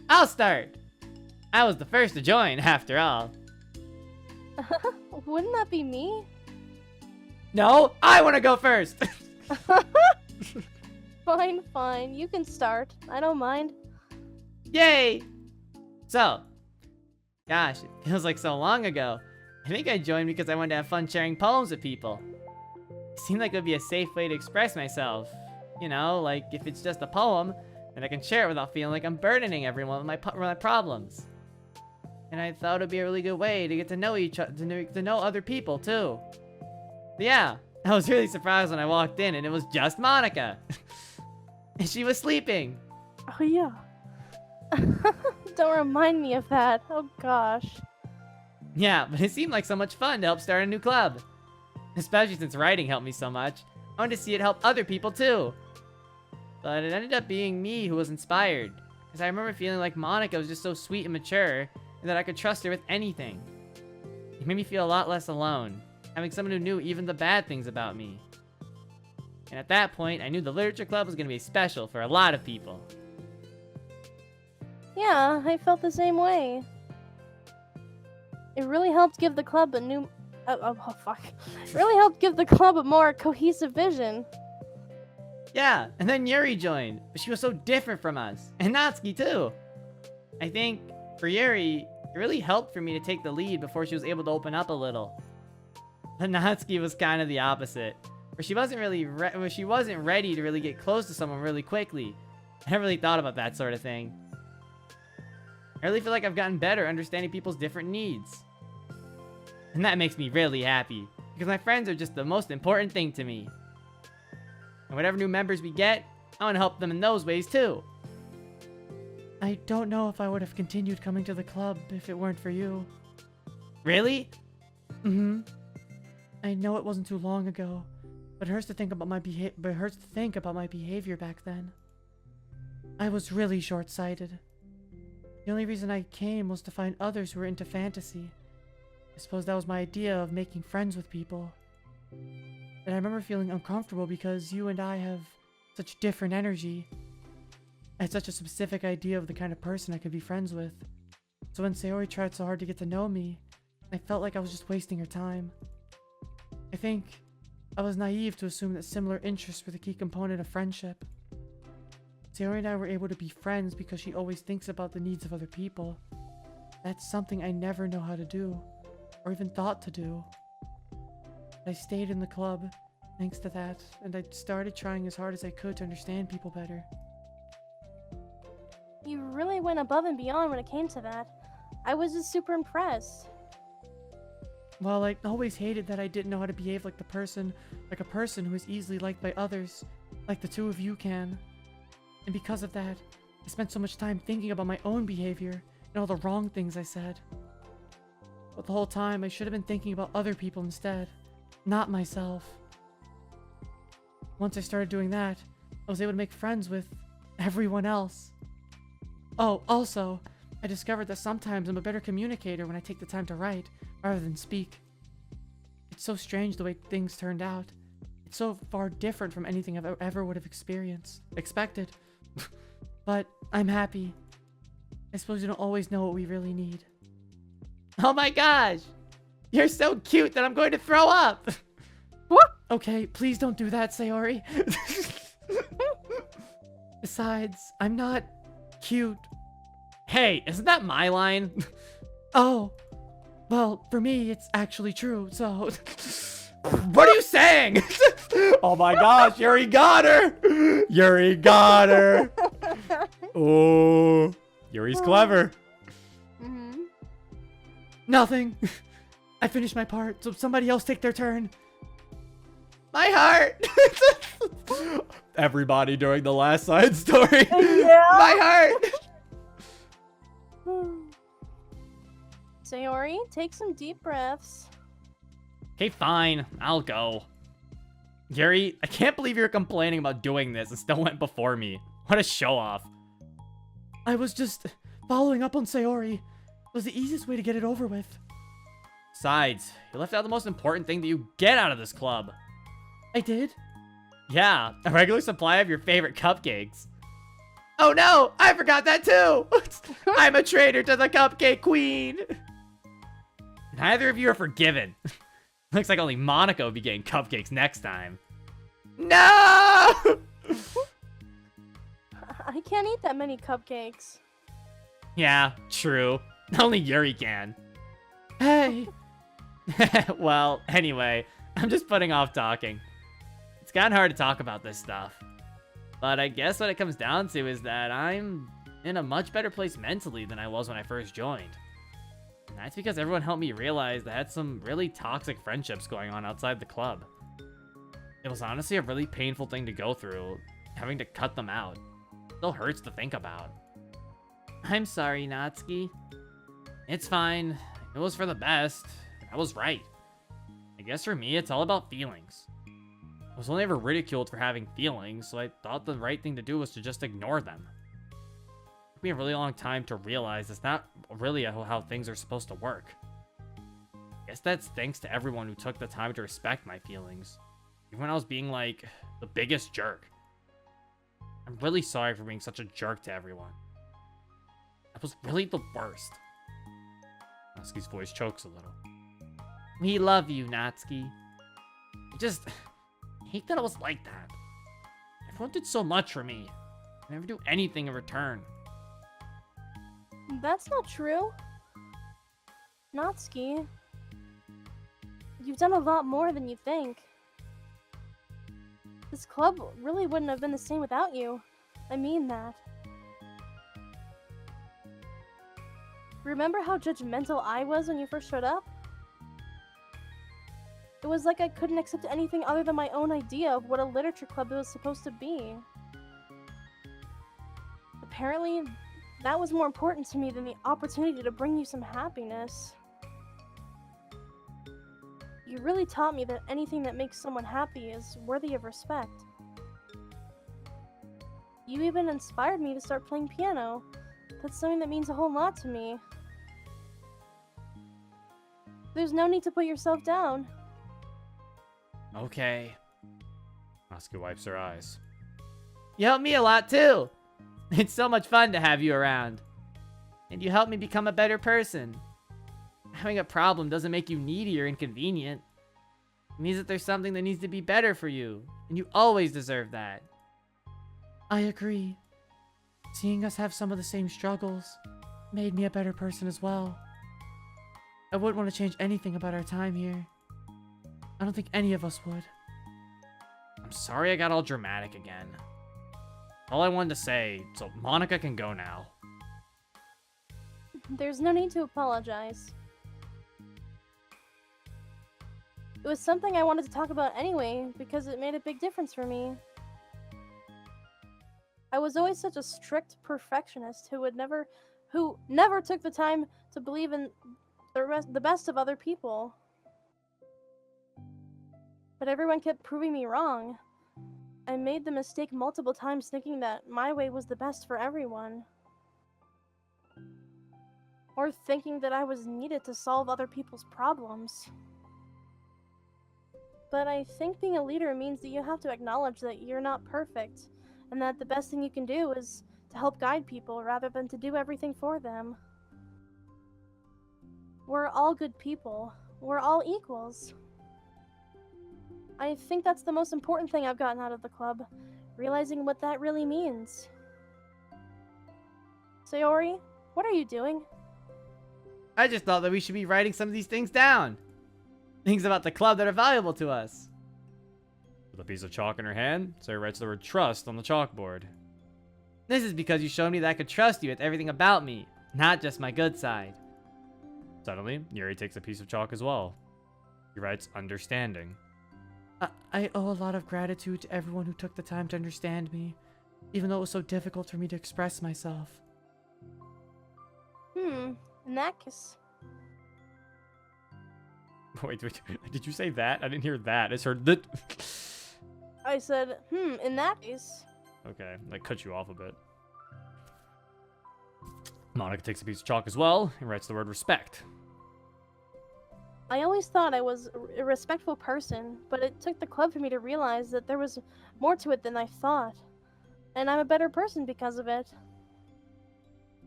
I'll start! I was the first to join, after all. Wouldn't that be me? No, I want to go first! Fine, fine. You can start. I don't mind. Yay! So, gosh, it feels like so long ago. I think I joined because I wanted to have fun sharing poems with people. It seemed like it would be a safe way to express myself. You know, like if it's just a poem, then I can share it without feeling like I'm burdening everyone with my problems. And I thought it would be a really good way to get to know each other, to know other people too. But yeah, I was really surprised when I walked in and it was just Monica. And she was sleeping. Oh, yeah. Don't remind me of that. Oh, gosh. Yeah, but it seemed like so much fun to help start a new club. Especially since writing helped me so much. I wanted to see it help other people too. But it ended up being me who was inspired. Because I remember feeling like Monica was just so sweet and mature, and that I could trust her with anything. It made me feel a lot less alone, having someone who knew even the bad things about me. And at that point, I knew the literature club was going to be special for a lot of people. Yeah, I felt the same way. It really helped give the club a new... oh, fuck. It really helped give the club a more cohesive vision. Yeah, and then Yuri joined, but she was so different from us. And Natsuki too. I think, for Yuri, it really helped for me to take the lead before she was able to open up a little. But Natsuki was kind of the opposite. Where she wasn't ready to really get close to someone really quickly. I never really thought about that sort of thing. I really feel like I've gotten better understanding people's different needs. And that makes me really happy, because my friends are just the most important thing to me. And whatever new members we get, I want to help them in those ways too. I don't know if I would have continued coming to the club if it weren't for you. Really? Mm-hmm. I know it wasn't too long ago, but it hurts to think about my behavior back then. I was really short-sighted. The only reason I came was to find others who were into fantasy. I suppose that was my idea of making friends with people. But I remember feeling uncomfortable because you and I have such different energy. I had such a specific idea of the kind of person I could be friends with. So when Sayori tried so hard to get to know me, I felt like I was just wasting her time. I think I was naive to assume that similar interests were the key component of friendship. Sayori and I were able to be friends because she always thinks about the needs of other people. That's something I never know how to do, or even thought to do. I stayed in the club, thanks to that, and I started trying as hard as I could to understand people better. You really went above and beyond when it came to that. I was just super impressed. Well, I always hated that I didn't know how to behave like a person who is easily liked by others, like the two of you can. And because of that, I spent so much time thinking about my own behavior and all the wrong things I said. But the whole time, I should have been thinking about other people instead, not myself. Once I started doing that, I was able to make friends with everyone else. Oh, also, I discovered that sometimes I'm a better communicator when I take the time to write rather than speak. It's so strange the way things turned out. It's so far different from anything I've ever would have expected. But I'm happy. I suppose you don't always know what we really need. Oh my gosh! You're so cute that I'm going to throw up! What? Okay, please don't do that, Sayori. Besides, I'm not cute. Hey, isn't that my line? Oh, well, for me, it's actually true, so... What are you saying? Oh my gosh, Yuri got her! Yuri got her! Oh, Yuri's clever. Mm-hmm. Nothing. I finished my part, so somebody else take their turn. My heart! Everybody during the last side story. Yeah. My heart! Sayori, take some deep breaths. Okay, fine. I'll go. Yuri, I can't believe you're complaining about doing this and still went before me. What a show-off. I was just following up on Sayori. It was the easiest way to get it over with. Besides, you left out the most important thing that you get out of this club. I did? Yeah, a regular supply of your favorite cupcakes. Oh no! I forgot that too! I'm a traitor to the Cupcake Queen! Neither of you are forgiven. Looks like only Monica will be getting cupcakes next time. No! I can't eat that many cupcakes. Yeah, true. Only Yuri can. Hey! Well, anyway, I'm just putting off talking. It's gotten hard to talk about this stuff. But I guess what it comes down to is that I'm in a much better place mentally than I was when I first joined. And that's because everyone helped me realize that I had some really toxic friendships going on outside the club. It was honestly a really painful thing to go through, having to cut them out. It still hurts to think about. I'm sorry, Natsuki. It's fine. It was for the best. I was right. I guess for me, it's all about feelings. I was only ever ridiculed for having feelings, so I thought the right thing to do was to just ignore them. It took me a really long time to realize it's not really how things are supposed to work. I guess that's thanks to everyone who took the time to respect my feelings, even when I was being like the biggest jerk. I'm really sorry for being such a jerk to everyone. I was really the worst. Natsuki's voice chokes a little. We love you, Natsuki. I hate that I was like that. Everyone did so much for me. I never do anything in return. That's not true. Natsuki. You've done a lot more than you think. This club really wouldn't have been the same without you. I mean that. Remember how judgmental I was when you first showed up? It was like I couldn't accept anything other than my own idea of what a literature club was supposed to be. Apparently, that was more important to me than the opportunity to bring you some happiness. You really taught me that anything that makes someone happy is worthy of respect. You even inspired me to start playing piano. That's something that means a whole lot to me. There's no need to put yourself down. Okay. Natsuki wipes her eyes. You helped me a lot too. It's so much fun to have you around. And you helped me become a better person. Having a problem doesn't make you needy or inconvenient. It means that there's something that needs to be better for you, and you always deserve that. I agree. Seeing us have some of the same struggles made me a better person as well. I wouldn't want to change anything about our time here. I don't think any of us would. I'm sorry I got all dramatic again. All I wanted to say, so Monica can go now. There's no need to apologize. It was something I wanted to talk about anyway, because it made a big difference for me. I was always such a strict perfectionist who never took the time to believe in the best of other people. But everyone kept proving me wrong. I made the mistake multiple times thinking that my way was the best for everyone. Or thinking that I was needed to solve other people's problems. But I think being a leader means that you have to acknowledge that you're not perfect, and that the best thing you can do is to help guide people rather than to do everything for them. We're all good people. We're all equals. I think that's the most important thing I've gotten out of the club, realizing what that really means. Sayori, what are you doing? I just thought that we should be writing some of these things down. Things about the club that are valuable to us. With a piece of chalk in her hand, Sayori writes the word trust on the chalkboard. This is because you showed me that I could trust you with everything about me, not just my good side. Suddenly, Yuri takes a piece of chalk as well. He writes understanding. I owe a lot of gratitude to everyone who took the time to understand me, even though it was so difficult for me to express myself. In that case... Wait, did you say that? I didn't hear that. I heard that. I said, in that case... Okay, that cut you off a bit. Monica takes a piece of chalk as well and writes the word respect. I always thought I was a respectful person, but it took the club for me to realize that there was more to it than I thought. And I'm a better person because of it.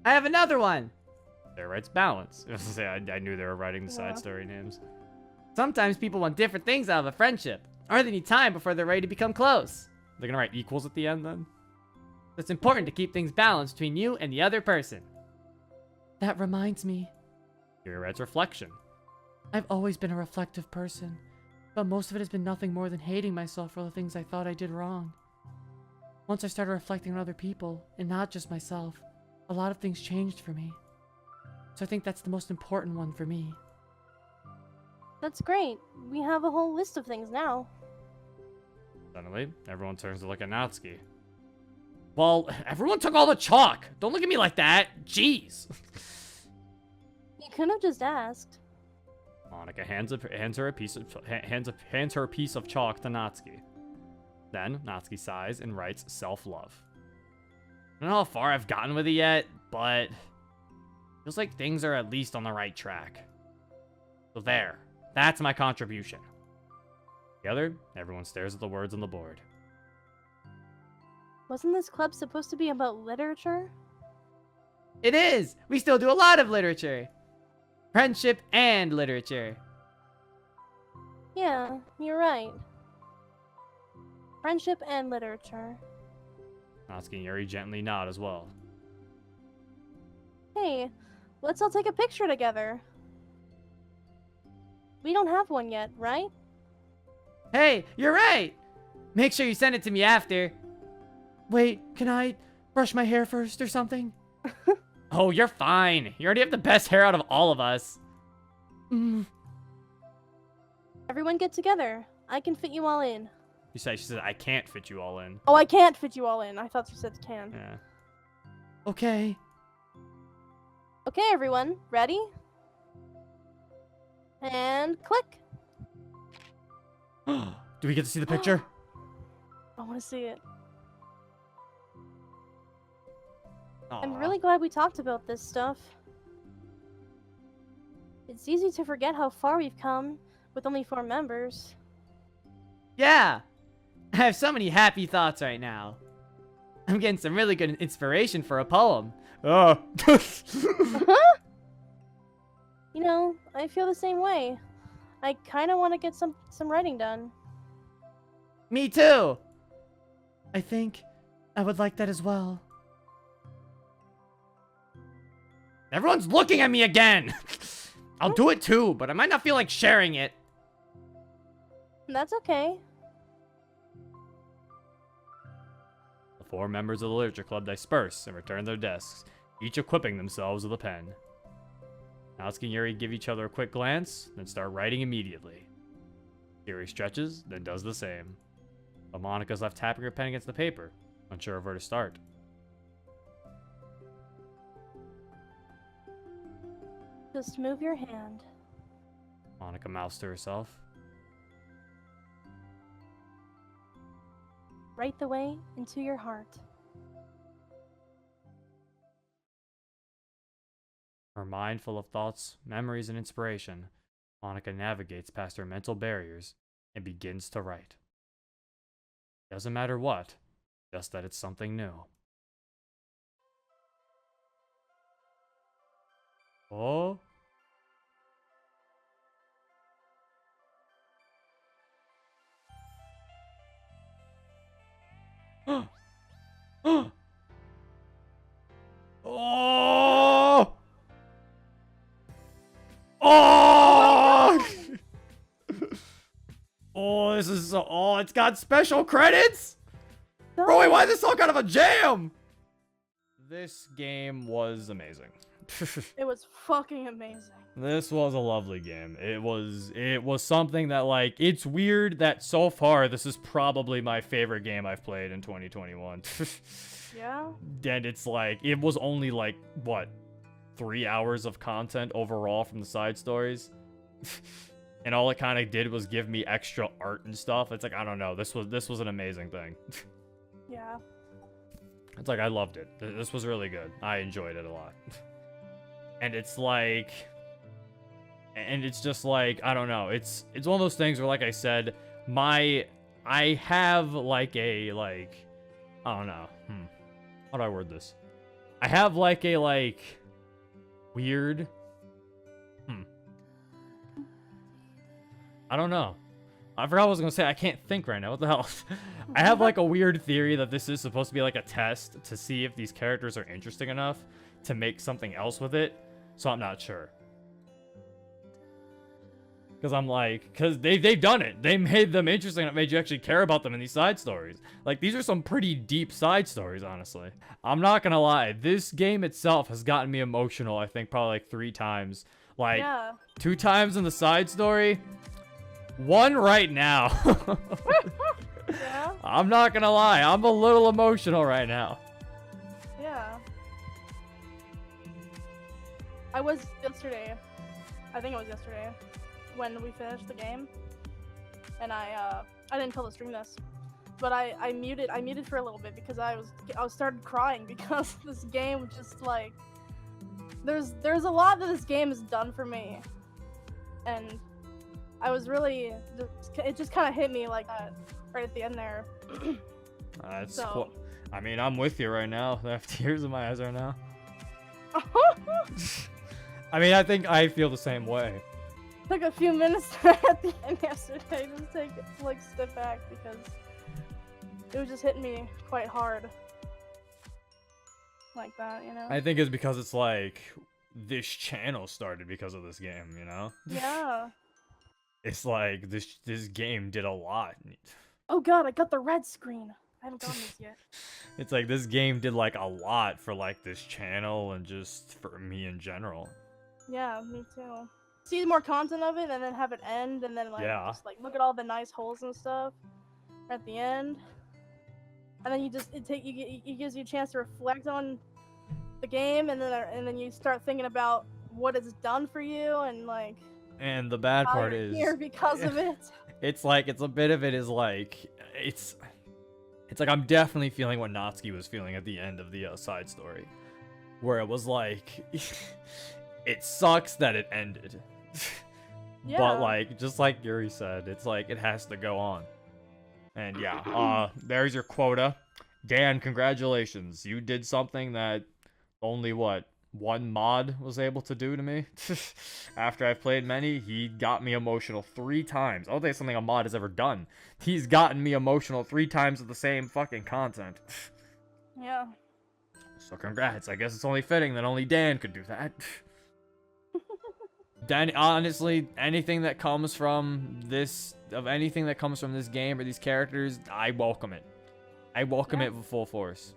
I have another one! There writes balance. I knew they were writing the side story names. Sometimes people want different things out of a friendship, or they need time before they're ready to become close. They're gonna write equals at the end then? It's important to keep things balanced between you and the other person. That reminds me. Yuri writes reflection. I've always been a reflective person, but most of it has been nothing more than hating myself for the things I thought I did wrong. Once I started reflecting on other people, and not just myself, a lot of things changed for me. So I think that's the most important one for me. That's great. We have a whole list of things now. Suddenly, everyone turns to look at Natsuki. Well, everyone took all the chalk. Don't look at me like that. Jeez. You could have just asked. Monica hands her a piece of chalk to Natsuki. Then Natsuki sighs and writes self-love. I don't know how far I've gotten with it yet, but feels like things are at least on the right track. So there, that's my contribution. Together, everyone stares at the words on the board. Wasn't this club supposed to be about literature? It is! We still do a lot of literature. Friendship and literature. Yeah, you're right. Friendship and literature. Natsuki and Yuri gently nod as well. Hey, let's all take a picture together. We don't have one yet, right? Hey, you're right! Make sure you send it to me after. Wait, can I brush my hair first or something? Oh, you're fine. You already have the best hair out of all of us. Everyone get together. I can fit you all in. She said, I can't fit you all in. Oh, I can't fit you all in. I thought you said can. Yeah. Okay. Okay, everyone. Ready? And click. Do we get to see the picture? I want to see it. Aw. I'm really glad we talked about this stuff. It's easy to forget how far we've come with only 4 members. Yeah. I have so many happy thoughts right now. I'm getting some really good inspiration for a poem. Oh. You know, I feel the same way. I kind of want to get some writing done. Me too. I think I would like that as well. Everyone's looking at me again. I'll do it too, but I might not feel like sharing it. That's okay. The 4 members of the literature club disperse and return to their desks, each equipping themselves with a pen. Natsuki and Yuri give each other a quick glance, then start writing immediately. Yuri stretches, then does the same. But Monika's left tapping her pen against the paper, unsure of where to start. Just move your hand. Monika mouths to herself. Right the way into your heart. Her mind full of thoughts, memories, and inspiration, Monika navigates past her mental barriers and begins to write. Doesn't matter what, just that it's something new. Oh? Oh! Oh! Oh, this is so. Oh, it's got special credits? Bro, wait, why is this all kind of a jam? This game was amazing. It was fucking amazing. This was a lovely game. It was something that, like, it's weird that so far this is probably my favorite game I've played in 2021. Yeah? And it's like, it was only like, what, 3 hours of content overall from the side stories? And all it kind of did was give me extra art and stuff. It's like, I don't know, this was an amazing thing. Yeah. It's like, I loved it. This was really good. I enjoyed it a lot. And it's like, and it's just like, I don't know, it's one of those things where, like I said, I have like a, like, I don't know, how do I word this? I have like a, like, weird, I don't know. I forgot what I was gonna say. I can't think right now. What the hell? I have like a weird theory that this is supposed to be like a test to see if these characters are interesting enough to make something else with it. So I'm not sure. Because I'm like, because they've done it. They made them interesting. It made you actually care about them in these side stories. Like, these are some pretty deep side stories, honestly. I'm not gonna lie. This game itself has gotten me emotional, I think, probably like 3 times. Like, Yeah. 2 times in the side story. 1 right now. Yeah? I'm not gonna lie. I'm a little emotional right now. Yeah. I was yesterday. I think it was yesterday when we finished the game, and I didn't tell the stream this, but I muted for a little bit because I started crying because this game just, like, there's a lot that this game has done for me, and I was really it just kind of hit me like that right at the end there. That's So- cool. I mean, I'm with you right now. I have tears in my eyes right now. I mean, I think I feel the same way. Took a few minutes at the end yesterday to like step back because it was just hitting me quite hard like that, you know? I think it's because it's like this channel started because of this game, you know? Yeah. It's like this game did a lot. Oh god, I got the red screen. I haven't gotten this yet. It's like this game did like a lot for like this channel and just for me in general. Yeah, me too. See more content of it and then have it end and then like Yeah. just like look at all the nice holes and stuff at the end. And then it gives you a chance to reflect on the game and then you start thinking about what it's done for you and like And the bad how part you're is here because of it. it's like it's a bit of it is like it's like I'm definitely feeling what Natsuki was feeling at the end of the side story, where it was like it sucks that it ended. Yeah. But like just like Yuri said, it's like it has to go on. And yeah, there's your quota. Dan, congratulations. You did something that only what 1 mod was able to do to me. After I've played many, he got me emotional 3 times. I don't think it's something a mod has ever done. He's gotten me emotional 3 times with the same fucking content. Yeah. So congrats. I guess it's only fitting that only Dan could do that. Dan, honestly, anything that comes from this game or these characters, I welcome it. I welcome Yeah. it with full force.